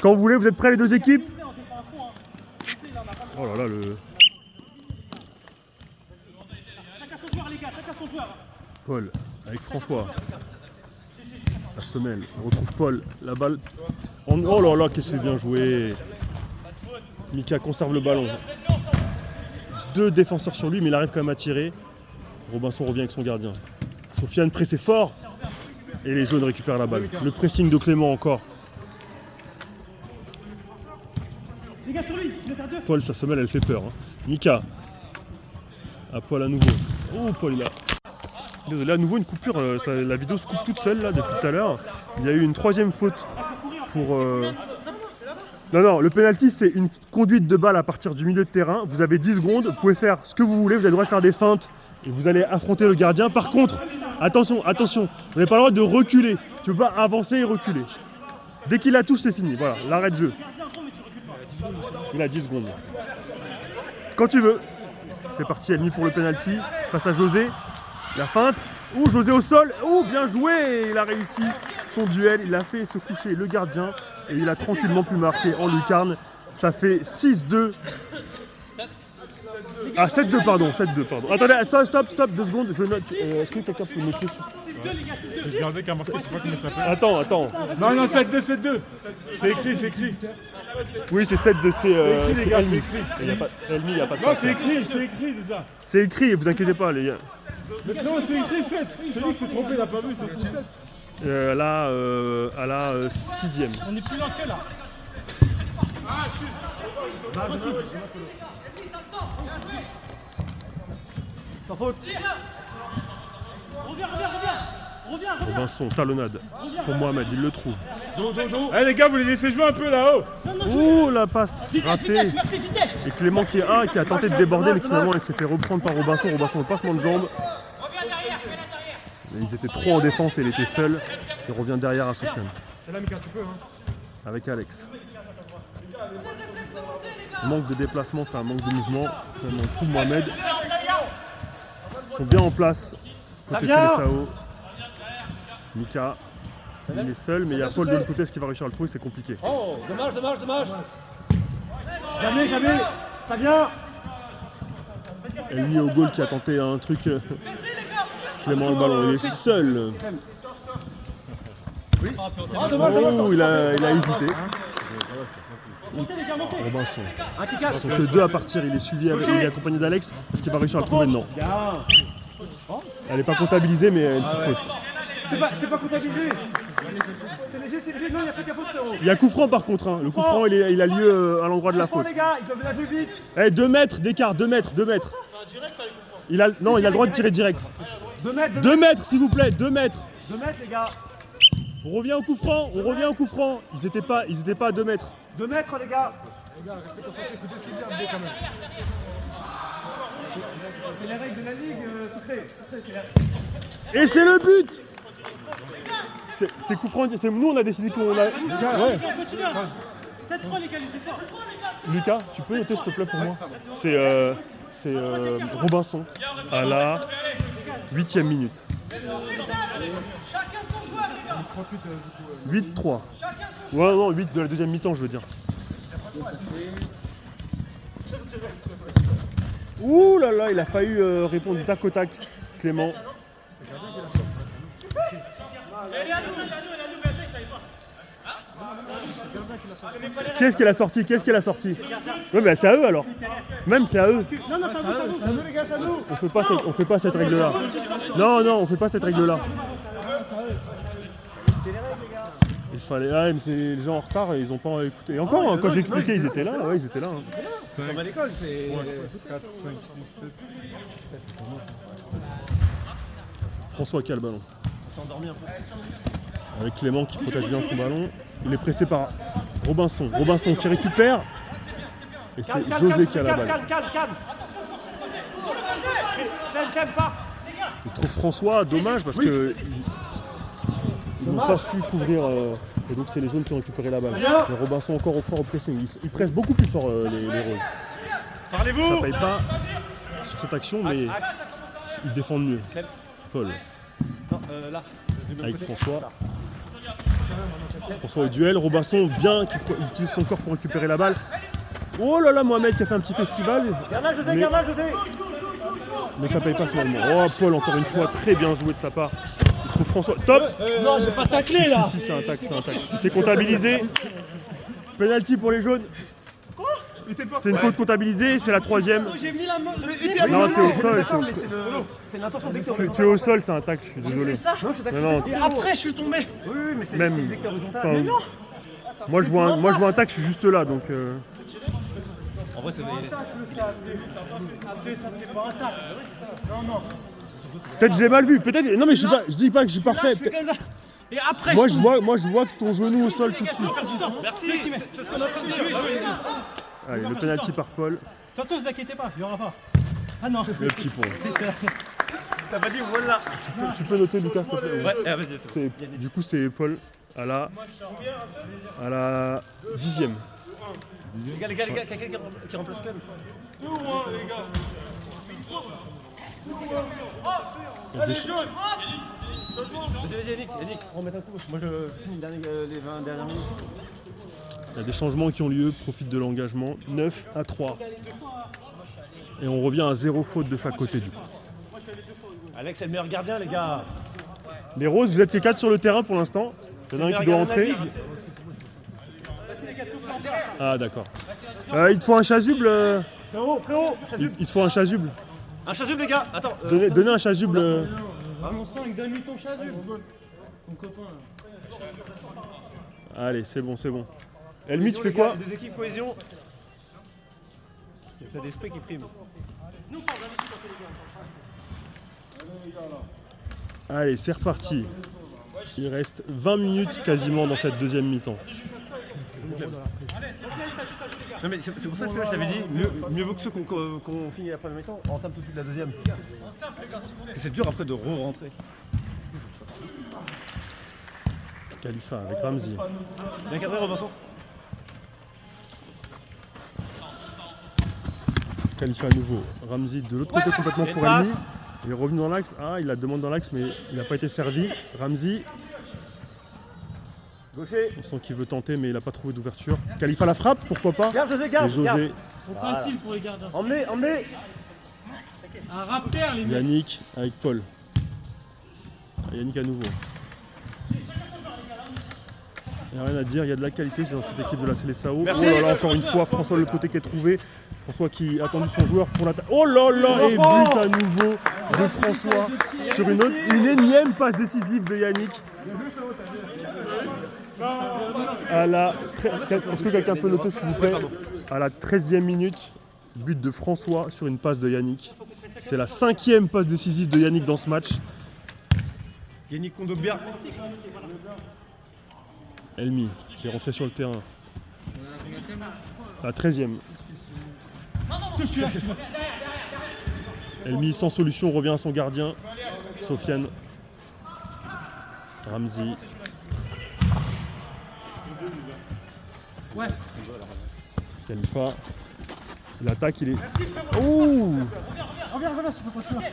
Quand vous voulez, vous êtes prêts les deux équipes? Oh là là, le... Paul avec François. La semelle, on retrouve Paul, la balle. Oh là là, qu'est-ce que c'est bien joué. Mika conserve le ballon. 2 défenseurs sur lui, mais il arrive quand même à tirer. Robinson revient avec son gardien. Sofiane pressé fort. Et les jaunes récupèrent la balle. Le pressing de Clément encore. Paul, sa semelle, elle fait peur. Hein. Mika. À Paul à nouveau. Oh, Paul, il a... Désolé, à nouveau une coupure, la vidéo se coupe toute seule là depuis tout à l'heure. Il y a eu une 3e faute pour... Non, le penalty c'est une conduite de balle à partir du milieu de terrain. Vous avez 10 secondes, vous pouvez faire ce que vous voulez, vous avez le droit de faire des feintes et vous allez affronter le gardien. Par contre, attention, vous n'avez pas le droit de reculer. Tu ne peux pas avancer et reculer. Dès qu'il la touche, c'est fini. Voilà, l'arrêt de jeu. Il a 10 secondes. Quand tu veux. C'est parti, Elmi pour le penalty face à José. La feinte, José au sol, bien joué, il a réussi son duel, il a fait se coucher le gardien et il a tranquillement pu marquer en lucarne. Ça fait 6-2 Ah, 7-2, pardon, 7-2, pardon. Attendez, stop, 2 secondes, je note. Est-ce que quelqu'un peut noter? J'ai regardé qui a marqué, je sais pas comment il s'appelle. Attends. Non, 7-2. C'est écrit. Oui, c'est 7-2, c'est écrit, les gars, Elmi. c'est écrit. Elmi, il n'y a pas de Non, passe. c'est écrit déjà. C'est écrit, vous inquiétez pas, les gars. Mais non, c'est écrit 7. C'est lui qui s'est trompé, il a pas vu, c'est écrit 7. À la 6ème. On est plus loin que là. Sans faute. Reviens. Robinson, talonnade. Pour Mohamed, il le trouve. Eh les gars, vous les laissez jouer un peu là-haut. Ouh, la passe ratée. Merci, vitesse. Et Clément qui a tenté de déborder, mais qui finalement il s'est fait reprendre par Robinson. Robinson, le passement de jambe. Mais ils étaient 3 en défense et il était seul. Il revient derrière à Sofiane. C'est là, Mika, tu peux. Avec Alex. Manque de déplacement, c'est un manque de mouvement. Finalement, on trouve Mohamed. Ils sont bien en place côté Seleção. Mika, il est seul, mais il y a Paul de l'autre côté, ce qui va réussir à le trouver, c'est compliqué. Oh, dommage. Jamais. Ça vient. Elmi au goal qui a tenté un truc. Clément le ballon, il est seul. Oh, il a hésité. Robinson. Ils sont que 2 à partir, il est suivi, il est accompagné d'Alex. Est-ce qu'il va réussir à le trouver? Non. Elle n'est pas comptabilisée, mais une petite faute. C'est pas comptabilisé. C'est léger, non, il y a fait qu'à faute, frérot. Il y a coup franc par contre, hein. Le coup franc il a lieu à l'endroit de la faute. Les gars, ils doivent la jouer vite. 2 mètres d'écart, 2 mètres. Non, il a le droit de tirer direct. 2 mètres. 2 mètres s'il vous plaît, 2 mètres. 2 mètres, les gars. On revient au coup franc. Ils étaient pas à 2 mètres. 2 mètres, les gars. Les gars, restez concentrés, écoutez ce qu'il dit, Abdé, quand même. C'est les règles de la ligue, secret. Et c'est le but. C'est coup franc, nous on a décidé qu'on a... Ouais. Continue. 7-3, les gars, les efforts. Lucas, tu peux noter s'il te plaît pour moi? C'est Robinson à la 8ème minute. Chacun son joueur, les gars. 8-3. Ouais, non, 8 de la deuxième mi-temps, je veux dire. Ouh là là, il a failli répondre du tac au tac, Clément. Qu'est-ce qu'elle a sorti? Ouais, mais c'est à eux alors. Même c'est à eux. Non, c'est à nous, les gars, c'est à nous. On fait pas cette règle-là. Non, on fait pas cette règle-là. Il fallait. Ah, mais c'est les gens en retard et ils ont pas écouté. Et encore, quand j'ai expliqué, ils étaient là. Ouais, ils étaient là. Comme à l'école, c'est. 4, 5, 6, 7. François qui a le ballon. Avec Clément qui protège bien son ballon. Il est pressé par Robinson. Robinson qui récupère. Et c'est José qui a la balle. Calme. Calme, part. Il trouve François, dommage parce que ils n'ont pas su couvrir. Et donc c'est les zones qui ont récupéré la balle. Mais Robinson encore au fort au pressing. Ils pressent beaucoup plus fort les Roses. Parlez-vous. Ça paye pas sur cette action, mais ils défendent mieux. Paul. Non, là. Avec François. François au duel. Robinson bien qui utilise son corps pour récupérer la balle. Oh là là, Mohamed qui a fait un petit festival. Garde José. Mais ça paye pas finalement. Oh, Paul, encore une fois, très bien joué de sa part. Il trouve François. Top. Non, j'ai pas taclé là. Si, c'est un tac. C'est comptabilisé. Penalty pour les jaunes. C'est une faute comptabilisée, c'est la 3ème. J'ai mis la main. Non, t'es au sol. C'est l'intention dès que Tu es au sol, c'est un tac, je suis désolé. Non, Et après, je suis tombé. Oui, mais c'est même. vecteur horizontal. Enfin, moi je vois un tac, je suis juste là, donc. En vrai, c'est. Abdé, ça c'est pas un tac. Non. Peut-être je l'ai mal vu, peut-être. Non mais je dis pas que je suis parfait. Je fais comme ça. Et après, Moi je vois que ton genou au sol tout de suite. Merci. C'est ce qu'on a fait de jouer. Allez, le penalty par Paul, De toute façon, vous inquiétez pas, il y aura pas. Ah non. le petit point. T'as pas dit voilà. Tu peux noter Lucas s'il te plaît. Ouais, vas-y, c'est bon. Du coup c'est Paul à la 10ème. Les gars, quelqu'un qui remplace Clem. Vas-y, Yannick, on remet un coup. Moi, je finis les 20 dernières minutes. Il y a des changements qui ont lieu, profite de l'engagement. 9-3. Et on revient à 0 faute de chaque côté du coup. Alex est le meilleur gardien, les gars. Les Roses, vous êtes que 4 sur le terrain pour l'instant. Il y en a un qui doit entrer. Ah d'accord. Il te faut un chasuble. Frérot, Il te faut un chasuble. un chasuble, les gars. Attends. Donnez un chasuble. Ah mon sang, donne-lui ton chasuble. Ton copain là. Allez, c'est bon, c'est bon. Elmi, tu fais quoi? Deux équipes cohésion. Il y a pas d'esprit qui prime. Allez, c'est reparti. Il reste 20 minutes quasiment dans cette deuxième mi-temps. Non mais c'est pour ça que je t'avais dit, mieux vaut que ceux qu'on finit la première mi-temps, on entame tout de suite la deuxième. Parce que c'est dur après de re-rentrer. Khalifa avec Ramzi. Bien cadré, Robinson. Khalifa à nouveau. Ramzi de l'autre côté complètement pour Elmi. Il est revenu dans l'axe. Ah, il la demande dans l'axe, mais il n'a pas été servi. Ramzi. Gaucher. On sent qu'il veut tenter, mais il n'a pas trouvé d'ouverture. Khalifa la frappe, pourquoi pas? Garde, José, garde. Et José. Trop facile pour les gardiens. Emmenez. Un rapteur les mecs. Yannick avec Paul. Yannick à nouveau. Il n'y a rien à dire, il y a de la qualité dans cette équipe de la Seleção. Merci. Oh là là, encore une fois, François de l'autre côté qui est trouvé. François qui a attendu son joueur pour l'attaque. Oh là là, et but à nouveau de François sur une énième passe décisive de Yannick. Est-ce que quelqu'un peut noter s'il vous plaît? À la 13e minute, but de François sur une passe de Yannick. C'est la 5e passe décisive de Yannick dans ce match. Yannick Kondogbia. Elmi qui est rentré sur le terrain. La 13e. Elmi sans solution revient à son gardien. Sofiane. Ramzi. Ouais. Khalifa. L'attaque, il est. Ouh! Reviens, s'il te plaît.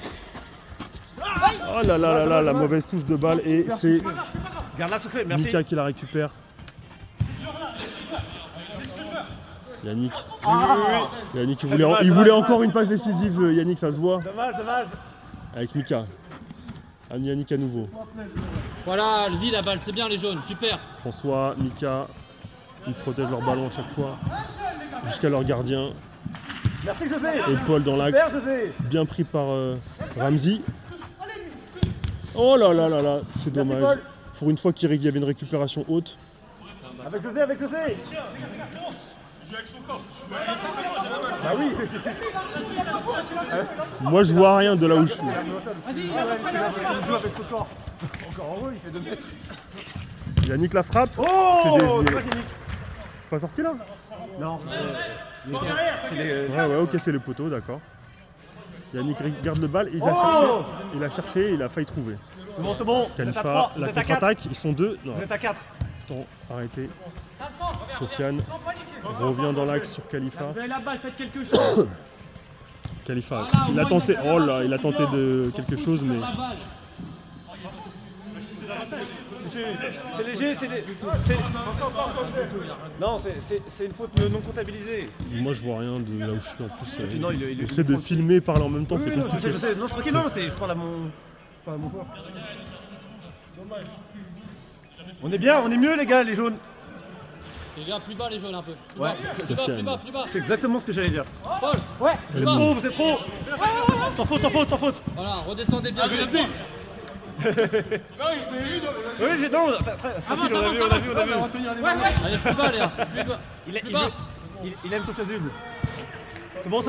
Oh là là là là, la mauvaise touche de balle. Et c'est Garde la secret, merci. Mika qui la récupère. Yannick. Yannick, il voulait encore une passe décisive. Yannick, ça se voit. Dommage. Avec Mika. Yannick à nouveau. Voilà, le vide la balle, c'est bien les jaunes, super. François, Mika, ils protègent leur ballon à chaque fois. Jusqu'à leur gardien. Merci José. Et Paul dans l'axe. Super José. Bien pris par Ramzi. Oh là là là là, c'est Merci, dommage. Paul. Pour une fois qu'il y avait une récupération haute. Avec José. Bah oui. Moi je vois rien de là où je suis. Il joue avec son corps. Encore heureux, il fait 2 mètres. Yannick la frappe. Oh, c'est dévié. dommage, Yannick. C'est pas sorti là? Non. C'est les. Ouais, ok, c'est le poteau, d'accord. Yannick garde le bal, il a cherché, il a failli trouver. C'est bon. Khalifa, la contre-attaque, ils sont deux. Non, Vous êtes à 4. attends, arrêtez. Sofiane revient dans l'axe sur Khalifa. Vous avez la balle, faites quelque chose. Khalifa, il a tenté, oh là, il a tenté de quelque chose, mais C'est léger, Non, c'est une faute non comptabilisée. moi je vois rien de là où je suis en plus. Non, il J'essaie de filmer, parler en même temps, c'est compliqué. Je sais. Non, je crois que non, je parle à mon joueur. On est bien, on est mieux les gars, les jaunes. Les gars, plus bas les jaunes un peu. Ouais, Plus bas. c'est exactement ce que j'allais dire. Paul, Ouais, plus bas. c'est trop. Sans faute. Voilà, redescendez bien. Oui, j'ai non. On a vu. Allez, plus bas les gars. Plus bas. Il aime ton chasuble. C'est bon.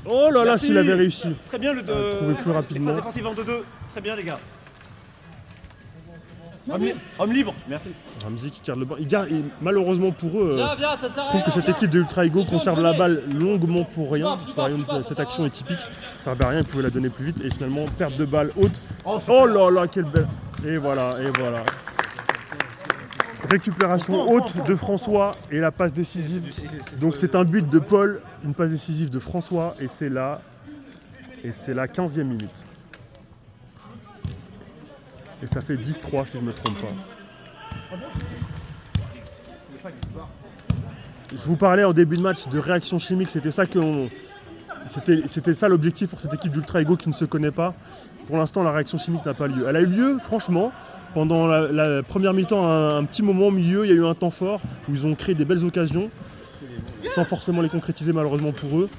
Oh là là, Merci. s'il avait réussi. Très bien le de. Trouver plus rapidement. Défensive en 2-2. Très bien les gars. Homme libre. Merci. Ramzi qui garde le ballon. Et malheureusement pour eux, Viens, ça sert à je trouve rien. que cette équipe de Ultra Ego conserve la balle longuement pour rien. Par exemple, cette action est typique. Ça servait à rien, ils pouvaient la donner plus vite. Et finalement, perte de balle haute. Oh là là, quelle belle. Et voilà. Récupération haute de François et la passe décisive. Donc c'est un but de Paul, une passe décisive de François. Et c'est la 15e minute. Et ça fait 10-3 si je ne me trompe pas. Je vous parlais en début de match de réaction chimique, c'était ça qu'on C'était ça l'objectif pour cette équipe d'Ultra Ego qui ne se connaît pas. Pour l'instant, la réaction chimique n'a pas lieu. Elle a eu lieu, franchement, pendant la première mi-temps, un petit moment au milieu. Il y a eu un temps fort où ils ont créé des belles occasions, sans forcément les concrétiser malheureusement pour eux.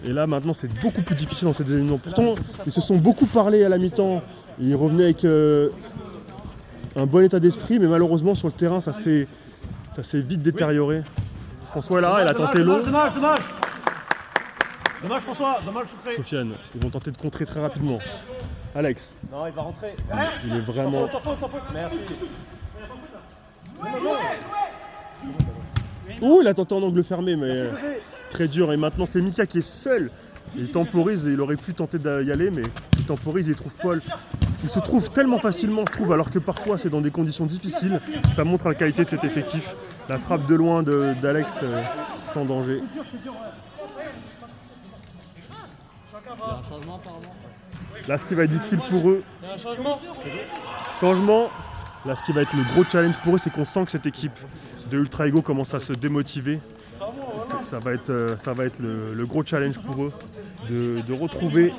Et là, maintenant, c'est beaucoup plus difficile dans cette deuxième mi-temps. Pourtant, ils se sont beaucoup parlé à la mi-temps. Ils revenaient avec un bon état d'esprit, mais malheureusement, sur le terrain, ça s'est vite détérioré. François est là, elle a tenté long. Dommage François, dommage Sucré. Sofiane, ils vont tenter de contrer très rapidement. Alex. Non, il va rentrer. Il est vraiment... Sans faute. Merci. Ouh, il a tenté en angle fermé, mais très dur. Et maintenant, c'est Mika qui est seul. Il temporise, il aurait pu tenter d'y aller, mais il temporise et il trouve Paul. Il se trouve tellement facilement, je trouve, alors que parfois c'est dans des conditions difficiles. Ça montre la qualité de cet effectif. La frappe de loin d'Alex sans danger. Il y a un changement apparemment. Là, ce qui va être difficile pour eux. Il y a un changement. Changement. Là, ce qui va être le gros challenge pour eux, c'est qu'on sent que cette équipe de Ultra Ego commence à se démotiver. Ça va être le gros challenge pour eux de retrouver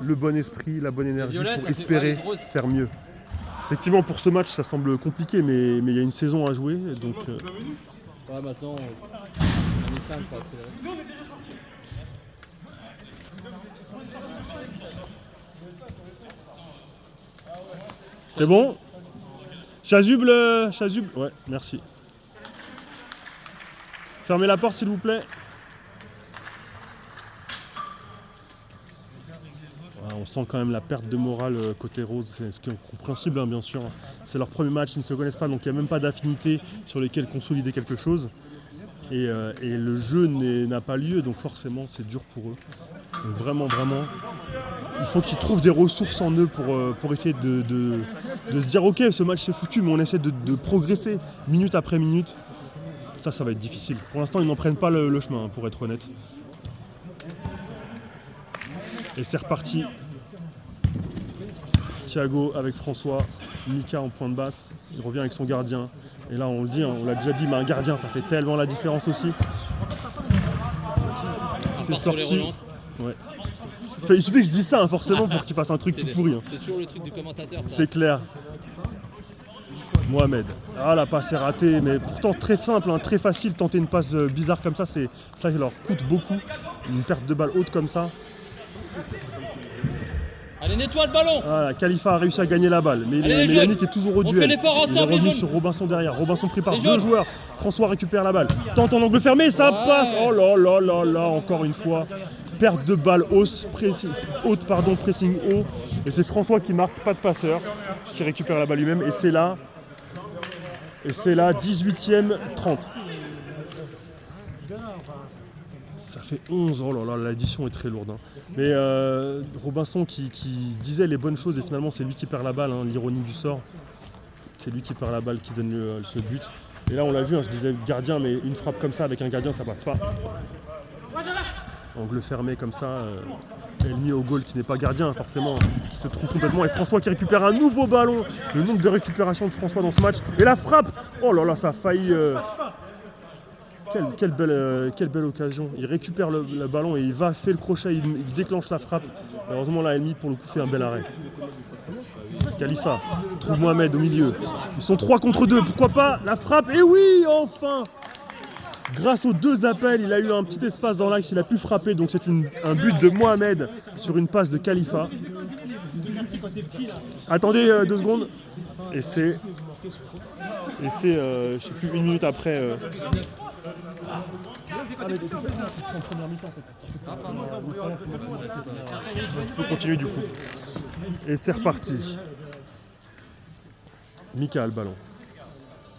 le bon esprit, la bonne énergie pour espérer faire mieux. Effectivement, pour ce match, ça semble compliqué, mais il y a une saison à jouer. Donc, Ouais, maintenant, on est simple, ça accélère. c'est bon? Chasuble, ouais, merci. Fermez la porte, s'il vous plaît. Ouais, on sent quand même la perte de morale côté rose, c'est ce qui est compréhensible, hein, bien sûr. C'est leur premier match, ils ne se connaissent pas, donc il n'y a même pas d'affinité sur lesquelles consolider quelque chose. Et le jeu n'a pas lieu, donc forcément c'est dur pour eux. Donc vraiment, il faut qu'ils trouvent des ressources en eux pour essayer de se dire ok, ce match c'est foutu, mais on essaie de progresser minute après minute. Ça va être difficile. Pour l'instant, ils n'en prennent pas le chemin, pour être honnête. Et c'est reparti. Thiago avec François, Mika en point de basse, il revient avec son gardien. Et là, on le dit, hein, on l'a déjà dit, mais un gardien, ça fait tellement la différence aussi. C'est sorti. Ouais. Il suffit que je dise ça, hein, forcément, pour qu'il fasse un truc tout pourri. Hein. C'est toujours le truc du commentateur. C'est clair. Mohamed. Ah, la passe est ratée, mais pourtant très simple, hein, très facile. Tenter une passe bizarre comme ça, ça leur coûte beaucoup. Une perte de balle haute comme ça. Allez, nettoie le ballon. Ah, Khalifa a réussi à gagner la balle, mais Yannick est toujours au duel. Il est revenu sur Robinson derrière. Robinson pris par deux joueurs. François récupère la balle. Tente en angle fermé, ça passe. Oh là là là là, encore une fois. Perte de balle pressing haut. Et c'est François qui marque, pas de passeur, qui récupère la balle lui-même. Et c'est là, 18e 30. Ça fait 11, oh là là, l'addition est très lourde. Hein. Mais Robinson qui disait les bonnes choses et finalement c'est lui qui perd la balle, hein, l'ironie du sort. C'est lui qui perd la balle, qui donne ce but. Et là on l'a vu, hein, je disais gardien, mais une frappe comme ça avec un gardien ça passe pas. Angle fermé comme ça, Elmi au goal qui n'est pas gardien forcément, qui se trompe complètement. Et François qui récupère un nouveau ballon. Le nombre de récupérations de François dans ce match. Et la frappe, oh là là, ça a failli... Quelle belle occasion. Il récupère le ballon et il fait le crochet, il déclenche la frappe. Heureusement là, Elmi pour le coup fait un bel arrêt. Khalifa trouve Mohamed au milieu. Ils sont 3 contre 2, pourquoi pas la frappe. Et oui, enfin. Grâce aux 2 appels, il a eu un petit espace dans l'axe, il a pu frapper. Donc c'est un but de Mohamed sur une passe de Khalifa. Attendez 2 secondes. Et c'est je sais plus, 1 minute après. Tu peux continuer du coup. Et c'est reparti. Mika a le ballon.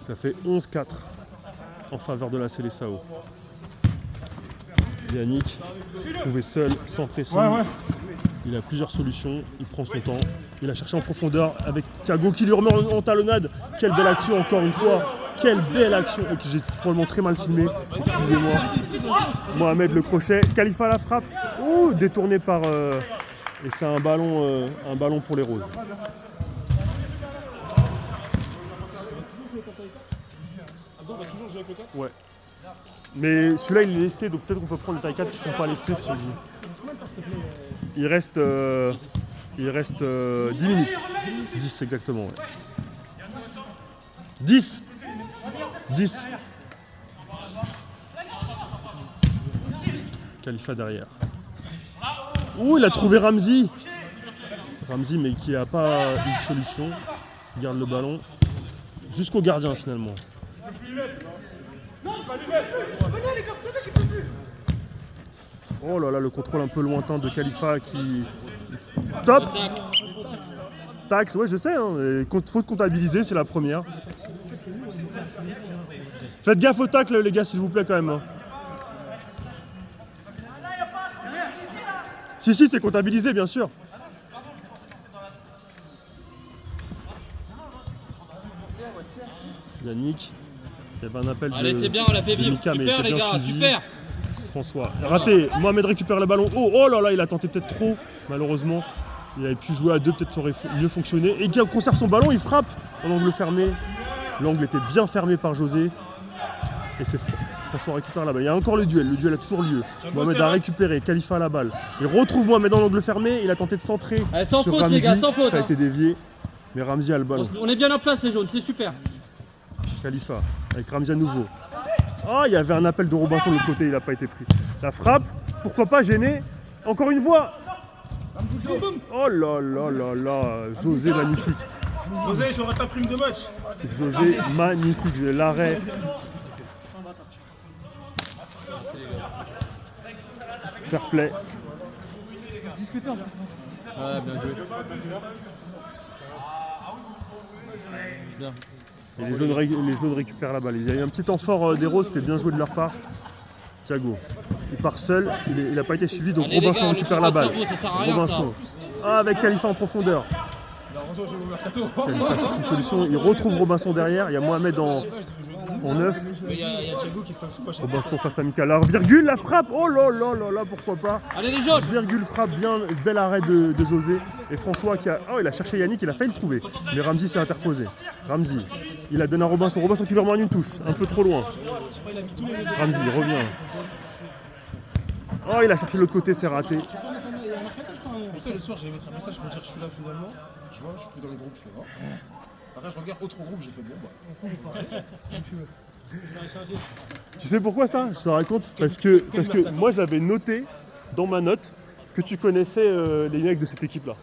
Ça fait 11-4 en faveur de la Seleção. Yannick, trouvé seul, sans pressing. Il a plusieurs solutions, il prend son temps. Il a cherché en profondeur avec Thiago qui lui remet en talonnade. Quelle belle action encore une fois. Quelle belle action. Et que j'ai probablement très mal filmé. Excusez-moi. Mohamed le crochet. Khalifa la frappe. Oh, détourné par... Et c'est un ballon pour les Roses. On va toujours jouer avec le 4 ? Ouais. Mais celui-là, il est lesté, donc peut-être qu'on peut prendre des taille 4 qui ne sont pas lestés si on dit. Il reste 10 minutes. 10 exactement. Ouais. 10 10 Khalifa derrière. Ouh, il a trouvé Ramzi. Ramzi, mais qui n'a pas une solution. Il garde le ballon. Jusqu'au gardien finalement. Oh là là, le contrôle un peu lointain de Khalifa qui... Top. Tacle, ouais je sais, hein. Faut comptabiliser, c'est la première. Faites gaffe au tacle les gars s'il vous plaît quand même. Hein. Si c'est comptabilisé bien sûr. Yannick, il y avait un appel Allez, c'est bien, on l'a fait vivre. Mika, mais il Super était les bien gars, suivi. super. François, raté. Mohamed récupère le ballon. Oh là là, il a tenté peut-être trop. Malheureusement, il avait pu jouer à deux, peut-être ça aurait mieux fonctionné. Et il conserve son ballon, il frappe en angle fermé. L'angle était bien fermé par José. Et c'est François récupère la balle. Il y a encore le duel a toujours lieu. Mohamed a récupéré, Khalifa a la balle. Il retrouve Mohamed dans l'angle fermé. Il a tenté de centrer Sans sur faute, Ramzi. les gars, sans faute, ça a hein. été dévié. Mais Ramzi a le ballon. On est bien en place les jaunes, c'est super. Khalifa avec Ramzi à nouveau. Ah, il y avait un appel de Robinson de l'autre côté, il n'a pas été pris. La frappe, pourquoi pas gêné. Encore une fois. Oh là là là là, José magnifique. José, tu auras ta prime de match. José magnifique, l'arrêt. Fair play. Ouais, bien joué. Bien. Et les jaunes récupèrent la balle. Il y a eu un petit temps fort des Roses, c'était bien joué de leur part. Thiago, il part seul, il n'a pas été suivi, donc Allez, les Robinson gars, récupère le la balle. cerveau, ça sert à rien, Robinson. Ah, avec Khalifa en profondeur. Khalifa cherche une solution, il retrouve Robinson derrière, il y a Mohamed en 9. Il y a Thiago qui s'inscrit pas chez Robinson face à Mika. Alors, virgule, la frappe. Oh là là là là, pourquoi pas. Allez les jaunes. Virgule, frappe bien, bel arrêt de José. Et François qui a... Oh, il a cherché Yannick, il a failli le trouver. Mais Ramzi s'est interposé. Ramzi, il a donné à Robinson. Robinson qui veut remettre une touche, un peu trop loin. Ramzi, revient. Oh, il a cherché l'autre côté, c'est raté. Putain, le soir, j'allais mettre un message pour dire je suis là finalement. Tu vois, je suis plus dans le groupe, je fais non. Après, je regarde autre groupe, j'ai fait bon bah. Tu sais pourquoi ça? Je te raconte. Parce que moi, j'avais noté dans ma note que tu connaissais les mecs de cette équipe-là.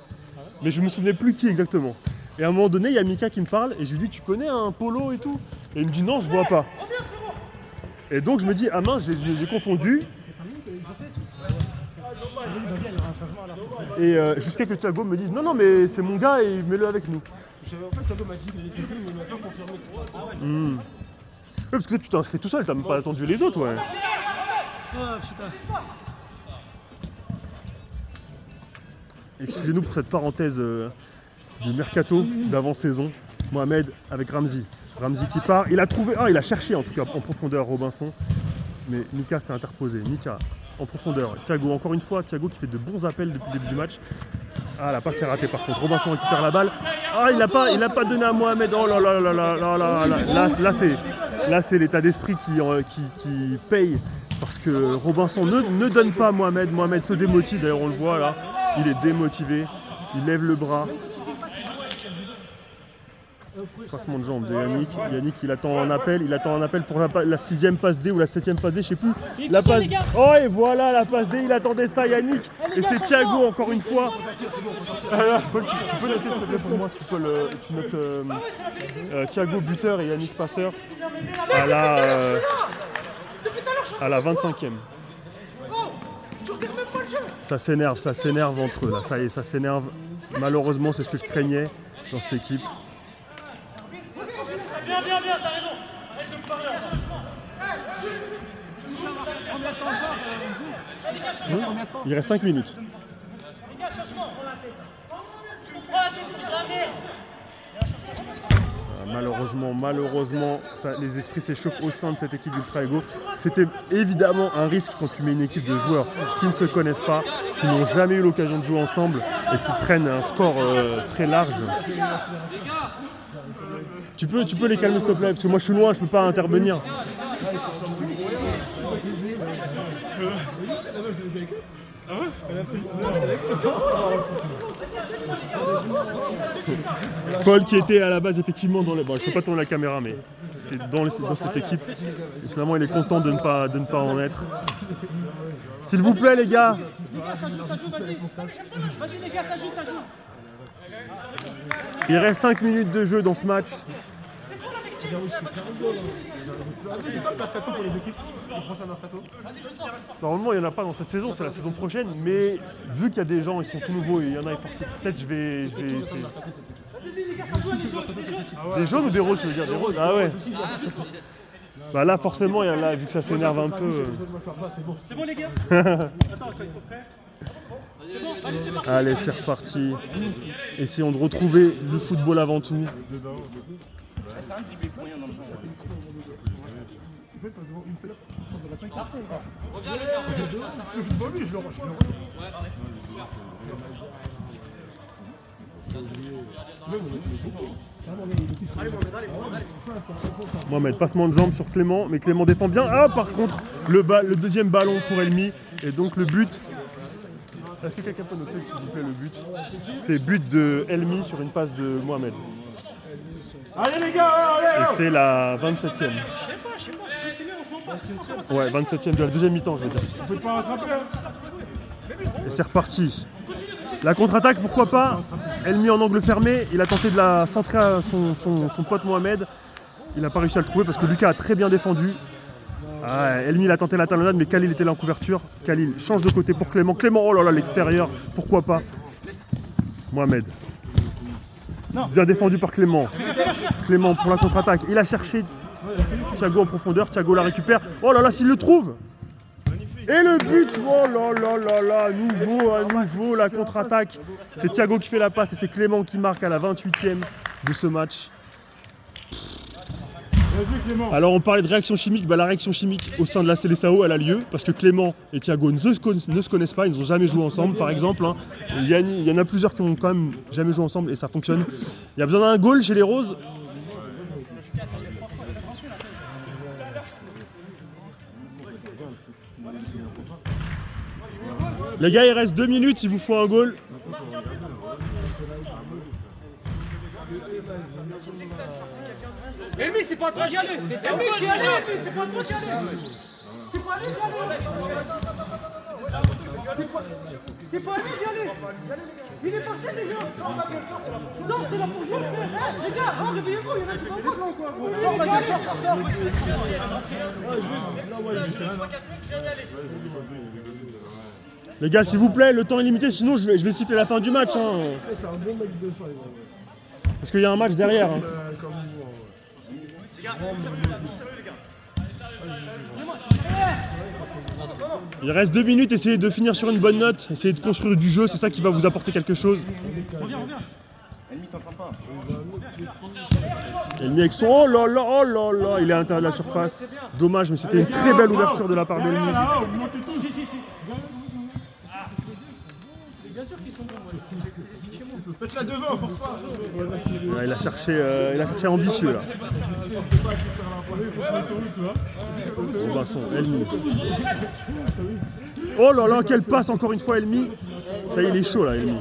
Mais je me souvenais plus qui exactement. Et à un moment donné, il y a Mika qui me parle et je lui dis tu connais un Polo et tout? Et il me dit non, je vois pas. Et donc je me dis ah mince, j'ai confondu. Et jusqu'à que Thiago me dise non mais c'est mon gars et mets-le avec nous. En fait, Thiago m'a dit qu'il allait cesser, mais il m'a pas confirmé que c'était inscrit. Ouais, parce que tu t'es inscrit tout seul, t'as même pas attendu les autres, ouais. Ah putain. Excusez-nous pour cette parenthèse du mercato d'avant-saison. Mohamed avec Ramzi. Ramzi qui part, il a trouvé, il a cherché en tout cas en profondeur Robinson. Mais Mika s'est interposé. Mika en profondeur. Thiago, encore une fois, Thiago qui fait de bons appels depuis le début du match. Ah, la passe est ratée par contre. Robinson récupère la balle. Ah, il n'a pas donné à Mohamed. Oh là là là là là là là. Là, c'est l'état d'esprit qui paye. Parce que Robinson ne donne pas à Mohamed. Mohamed se démotive. D'ailleurs, on le voit là. Il est démotivé. Il lève le bras. Passement de jambe de Yannick. Yannick, il attend un appel. Il attend un appel pour la 6e passe D ou la 7e passe D, je sais plus. La passe... Oh, et voilà la passe D. Il attendait ça, Yannick. Et c'est Thiago, encore une fois. Tu peux noter, s'il te plaît, pour moi. Tu notes Thiago buteur et Yannick passeur à la 25e. Ça s'énerve entre eux là. Ça y est, ça s'énerve. Malheureusement, c'est ce que je craignais dans cette équipe. Bien, t'as raison. Il reste 5 minutes. Malheureusement, les esprits s'échauffent au sein de cette équipe d'Ultra Ego. C'était évidemment un risque quand tu mets une équipe de joueurs qui ne se connaissent pas, qui n'ont jamais eu l'occasion de jouer ensemble et qui prennent un score très large. Tu peux les calmer s'il te plaît, parce que moi je suis loin, je peux pas intervenir. Paul qui était à la base effectivement dans le... Bon, je ne peux pas tourner la caméra, mais était dans cette équipe. Et finalement, il est content de ne pas en être. S'il vous plaît, les gars. Il reste 5 minutes de jeu dans ce match. Normalement, il n'y en a pas dans cette saison, c'est la saison prochaine, mais vu qu'il y a des gens, ils sont tout nouveaux et il y en a, peut-être je vais des jaunes ou des roses, je veux dire, des roses. Ah ouais. Bah là, forcément, là, vu que ça s'énerve un peu. C'est bon les gars. Attends, ils sont prêts. Allez, c'est reparti. Essayons de retrouver le football avant tout. Mohamed, passement de jambe sur Clément, mais Clément défend bien. Ah, par contre, le deuxième ballon pour Elmi, et donc le but. Est-ce que quelqu'un peut noter, s'il vous plaît, le but? C'est but de Elmi sur une passe de Mohamed. Allez les gars, allez. Et c'est la 27e. Ouais, 27e de la deuxième mi-temps, je veux dire. On peut pas rattraper, hein. Et c'est reparti. La contre-attaque, pourquoi pas. Elmi en angle fermé, il a tenté de la centrer à son pote Mohamed. Il n'a pas réussi à le trouver parce que Lucas a très bien défendu. Ah, Elmi il a tenté la talonnade, mais Khalil était là en couverture. Khalil change de côté pour Clément. Clément, oh là là, l'extérieur, pourquoi pas. Mohamed. Bien défendu par Clément. Clément pour la contre-attaque. Il a cherché Thiago en profondeur. Thiago la récupère. Oh là là, s'il le trouve. Et le but, oh là là là là, à nouveau la contre-attaque. C'est Thiago qui fait la passe et c'est Clément qui marque à la 28e de ce match. Alors on parlait de réaction chimique, bah, la réaction chimique au sein de la Seleção elle a lieu parce que Clément et Thiago ne se connaissent pas, ils n'ont jamais joué ensemble par exemple. Hein. Il y en a plusieurs qui n'ont quand même jamais joué ensemble et ça fonctionne. Il y a besoin d'un goal chez les Roses. Les gars, il reste 2 minutes, il vous faut un goal. Elmi, c'est pas à toi d'y aller. Elmi, qui y aller, Elmi, c'est pas à toi d'y aller. C'est pas à lui d'y aller. C'est pas à lui d'y aller. Il est parti, les gars. Sortez là pour jouer. Les gars, réveillez-vous, il y en a qui vont pas là ou quoi. Les gars, s'il vous plaît, le temps est limité, sinon je vais siffler la fin du match. Hein. Parce qu'il y a un match derrière. Hein. Il reste 2 minutes, essayez de finir sur une bonne note, essayez de construire du jeu, c'est ça qui va vous apporter quelque chose. Elmi avec son oh là là, il est à l'intérieur de la surface. Dommage, mais c'était une très belle ouverture de la part d'Elmi. Faites-la devant, force pas. Ouais, il a cherché ambitieux là. Robinson, Elmi. Oh là là, quelle passe encore une fois Elmi. Ça y est, il est chaud là Elmi.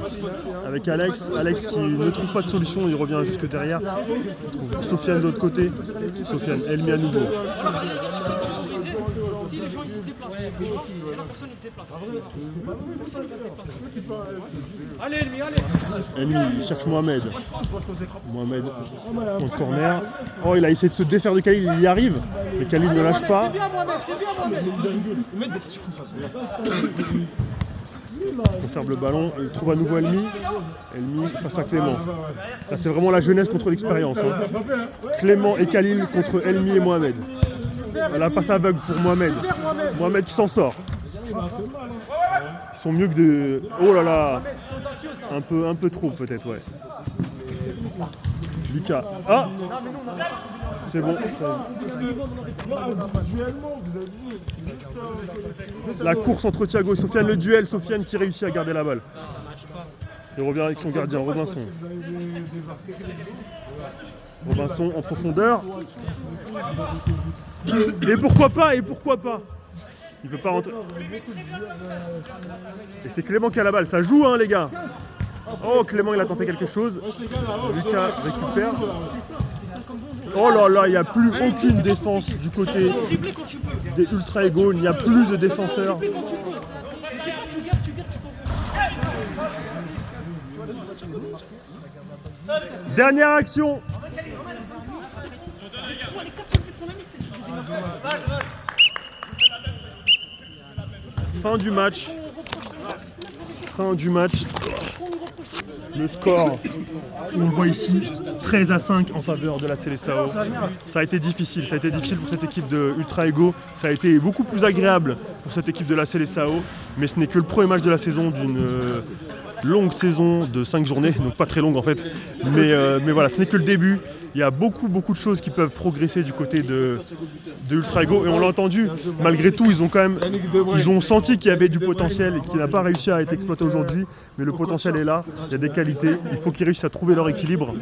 Avec Alex qui ne trouve pas de solution, il revient jusque derrière. On trouve Sofiane de l'autre côté. Sofiane, Elmi à nouveau. Si les gens ils se déplacent, et la personne il se déplace. Personne ne va se déplacer. Allez Elmi, allez. Elmi, il cherche Mohamed. Mohamed contre corner. Oh, il a essayé de se défaire de Khalil, il y arrive. Mais Khalil ne lâche pas. C'est bien Mohamed, c'est bien Mohamed. Ils mettent des petits coups face. Il conserve le ballon, il trouve à nouveau Elmi. Elmi face à Clément. Là, c'est vraiment la jeunesse contre l'expérience. Hein. Clément et Khalil contre Elmi et Mohamed. La passe aveugle pour Mohamed. Mohamed qui s'en sort. Ils sont mieux que de... Oh là là. Un peu trop peut-être, ouais. Lucas. Ah. C'est bon. La course entre Thiago et Sofiane, le duel. Sofiane qui réussit à garder la balle. Il revient avec son gardien, Robinson. Robinson en profondeur. Et pourquoi pas, Il peut pas rentrer. Et c'est Clément qui a la balle. Ça joue, hein, les gars. Oh, Clément, il a tenté quelque chose. Lucas récupère. Oh là là, il n'y a plus aucune défense du côté des Ultra Ego. Il n'y a plus de défenseurs. Dernière action. Fin du match. Fin du match. Le score, on le voit ici, 13-5 en faveur de la Seleção. Ça a été difficile pour cette équipe de Ultra Ego. Ça a été beaucoup plus agréable pour cette équipe de la Seleção. Mais ce n'est que le premier match de la saison d'une longue saison de 5 journées, donc pas très longue en fait. Mais voilà, ce n'est que le début. Il y a beaucoup de choses qui peuvent progresser du côté de Ultra Ego. Et on l'a entendu, malgré tout, ils ont senti qu'il y avait du potentiel et qui n'a pas réussi à être exploité aujourd'hui. Mais le potentiel est là, il y a des qualités. Il faut qu'ils réussissent à trouver leur équilibre,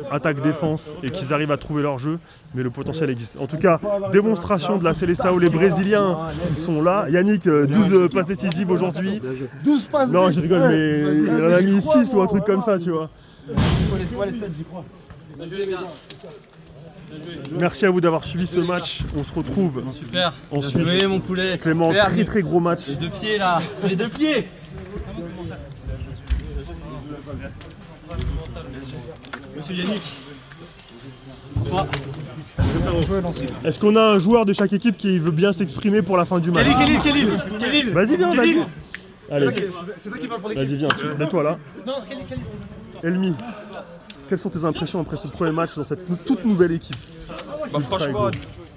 attaque-défense, et qu'ils arrivent à trouver leur jeu. Mais le potentiel existe. En tout cas, démonstration de la Seleção. Les Brésiliens, ils sont là. Yannick, 12 passes décisives aujourd'hui. 12 passes. Non, je rigole, mais il en a mis 6 ou un truc comme ça, tu vois. Merci à vous d'avoir suivi ce match. On se retrouve Super. ensuite. Joué, mon poulet. Clément, Super. très gros match. Les deux pieds là. Les deux pieds. Monsieur Yannick. Bonsoir. Est-ce qu'on a un joueur de chaque équipe qui veut bien s'exprimer pour la fin du match? Khalil. Vas-y, viens, vas-y. Allez, C'est toi qui parle pour les vas-y, viens. Mets-toi là. Elmi, quelles sont tes impressions après ce premier match dans cette toute nouvelle équipe? Franchement,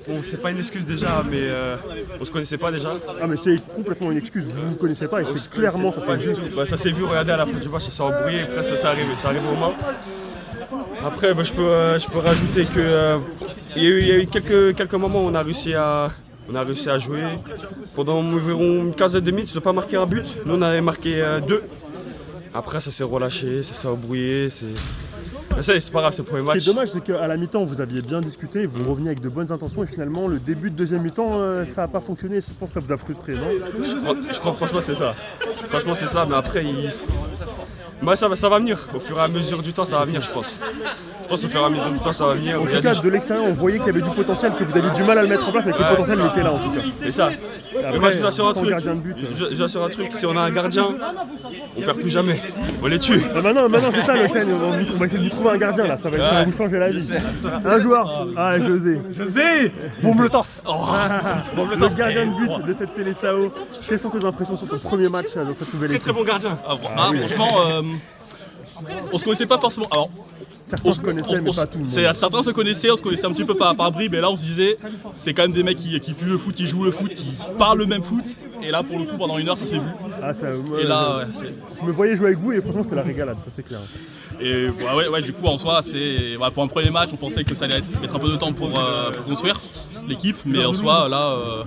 bon, c'est pas une excuse déjà, mais on se connaissait pas déjà. Ah, mais c'est complètement une excuse. Vous connaissez pas et c'est clairement ça s'est vu. Ça s'est vu, regardez à la fin du match, ça s'est embrouillé, après ça arrive au moins. Après, je peux rajouter que il y a eu quelques moments où on a réussi à jouer. Pendant environ une quinzaine de minutes, ils n'ont pas marqué un but. Nous, on avait marqué 2. Après, ça s'est relâché, ça s'est embrouillé. Mais ça, c'est pas grave, c'est le premier match. Ce qui est dommage, c'est qu'à la mi-temps, vous aviez bien discuté, vous reveniez avec de bonnes intentions et finalement, le début de deuxième mi-temps, ça n'a pas fonctionné. Je pense que ça vous a frustré, non? Je crois franchement, c'est ça. Franchement, c'est ça, mais après, ça va venir. Au fur et à mesure du temps, ça va venir, je pense. Je pense qu'au fur et à mesure du temps, ça va venir. En tout cas, de l'extérieur, on voyait qu'il y avait du potentiel, que vous aviez du mal à le mettre en place, mais que le potentiel, il était là en tout cas. C'est ça. Après, je vous assure un sans truc. gardien de but. Je vous assure un truc, si on a un gardien, on perd plus jamais. On les tue. Maintenant, c'est ça le challenge. On va essayer de vous trouver un gardien là, ça va vous changer la vie. Un joueur. Ah, José. Bombe le torse. Le gardien de but de cette Seleção. Quelles sont tes impressions sur ton premier match dans cette nouvelle équipe? Très bon gardien. Franchement, on se connaissait pas forcément. Alors, certains se connaissaient, mais pas tout le monde. Certains se connaissaient, on se connaissait un petit peu par bribes, et là on se disait, c'est quand même des mecs qui puent le foot, qui jouent le foot, qui parlent le même foot, et là pour le coup pendant une heure ça s'est vu. Ah, ça, et là, je me voyais jouer avec vous et franchement c'était la régalade, ça c'est clair. Et ouais, du coup en soi, pour un premier match, on pensait que ça allait mettre un peu de temps pour construire l'équipe, mais en soi là.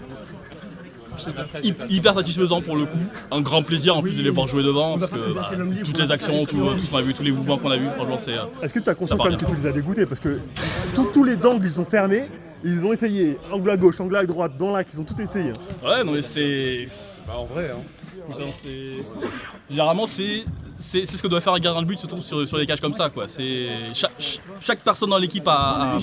Hyper satisfaisant pour le coup, un grand plaisir en plus de les voir jouer devant parce que toutes les actions, tout ce qu'on a vu, tous les mouvements qu'on a vu, franchement c'est. Est-ce que tu as conscience quand même que tu les as dégoûtés parce que tous les angles ils sont fermés, ils ont essayé angle à gauche, angle à droite, dans l'axe, ils ont tout essayé. Ouais non mais c'est. En vrai généralement c'est ce que doit faire un gardien de but surtout sur des cages comme ça quoi. C'est chaque personne dans l'équipe a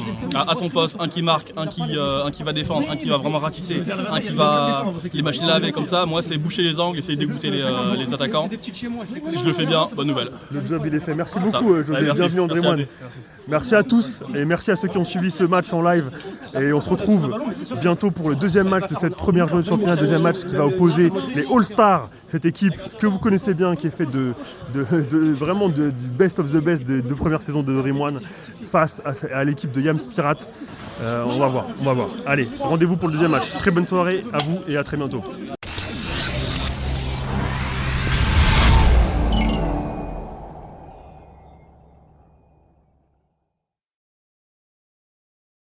son poste, un qui marque, un qui va défendre, un qui va vraiment ratisser, un qui va les machines laver comme ça. Moi c'est boucher les angles, essayer de dégoûter les attaquants. Si je le fais bien, bonne nouvelle. Le job il est fait. Merci beaucoup José, allez, bienvenue André Moine. Merci à tous et merci à ceux qui ont suivi ce match en live. Et on se retrouve bientôt pour le deuxième match de cette première journée de championnat, deuxième match qui va opposer les All-Stars, cette équipe que vous connaissez bien, qui est faite vraiment du best of the best de première saison de Dream One face à l'équipe de Yams Pirate. On va voir. Allez, rendez-vous pour le deuxième match. Très bonne soirée à vous et à très bientôt.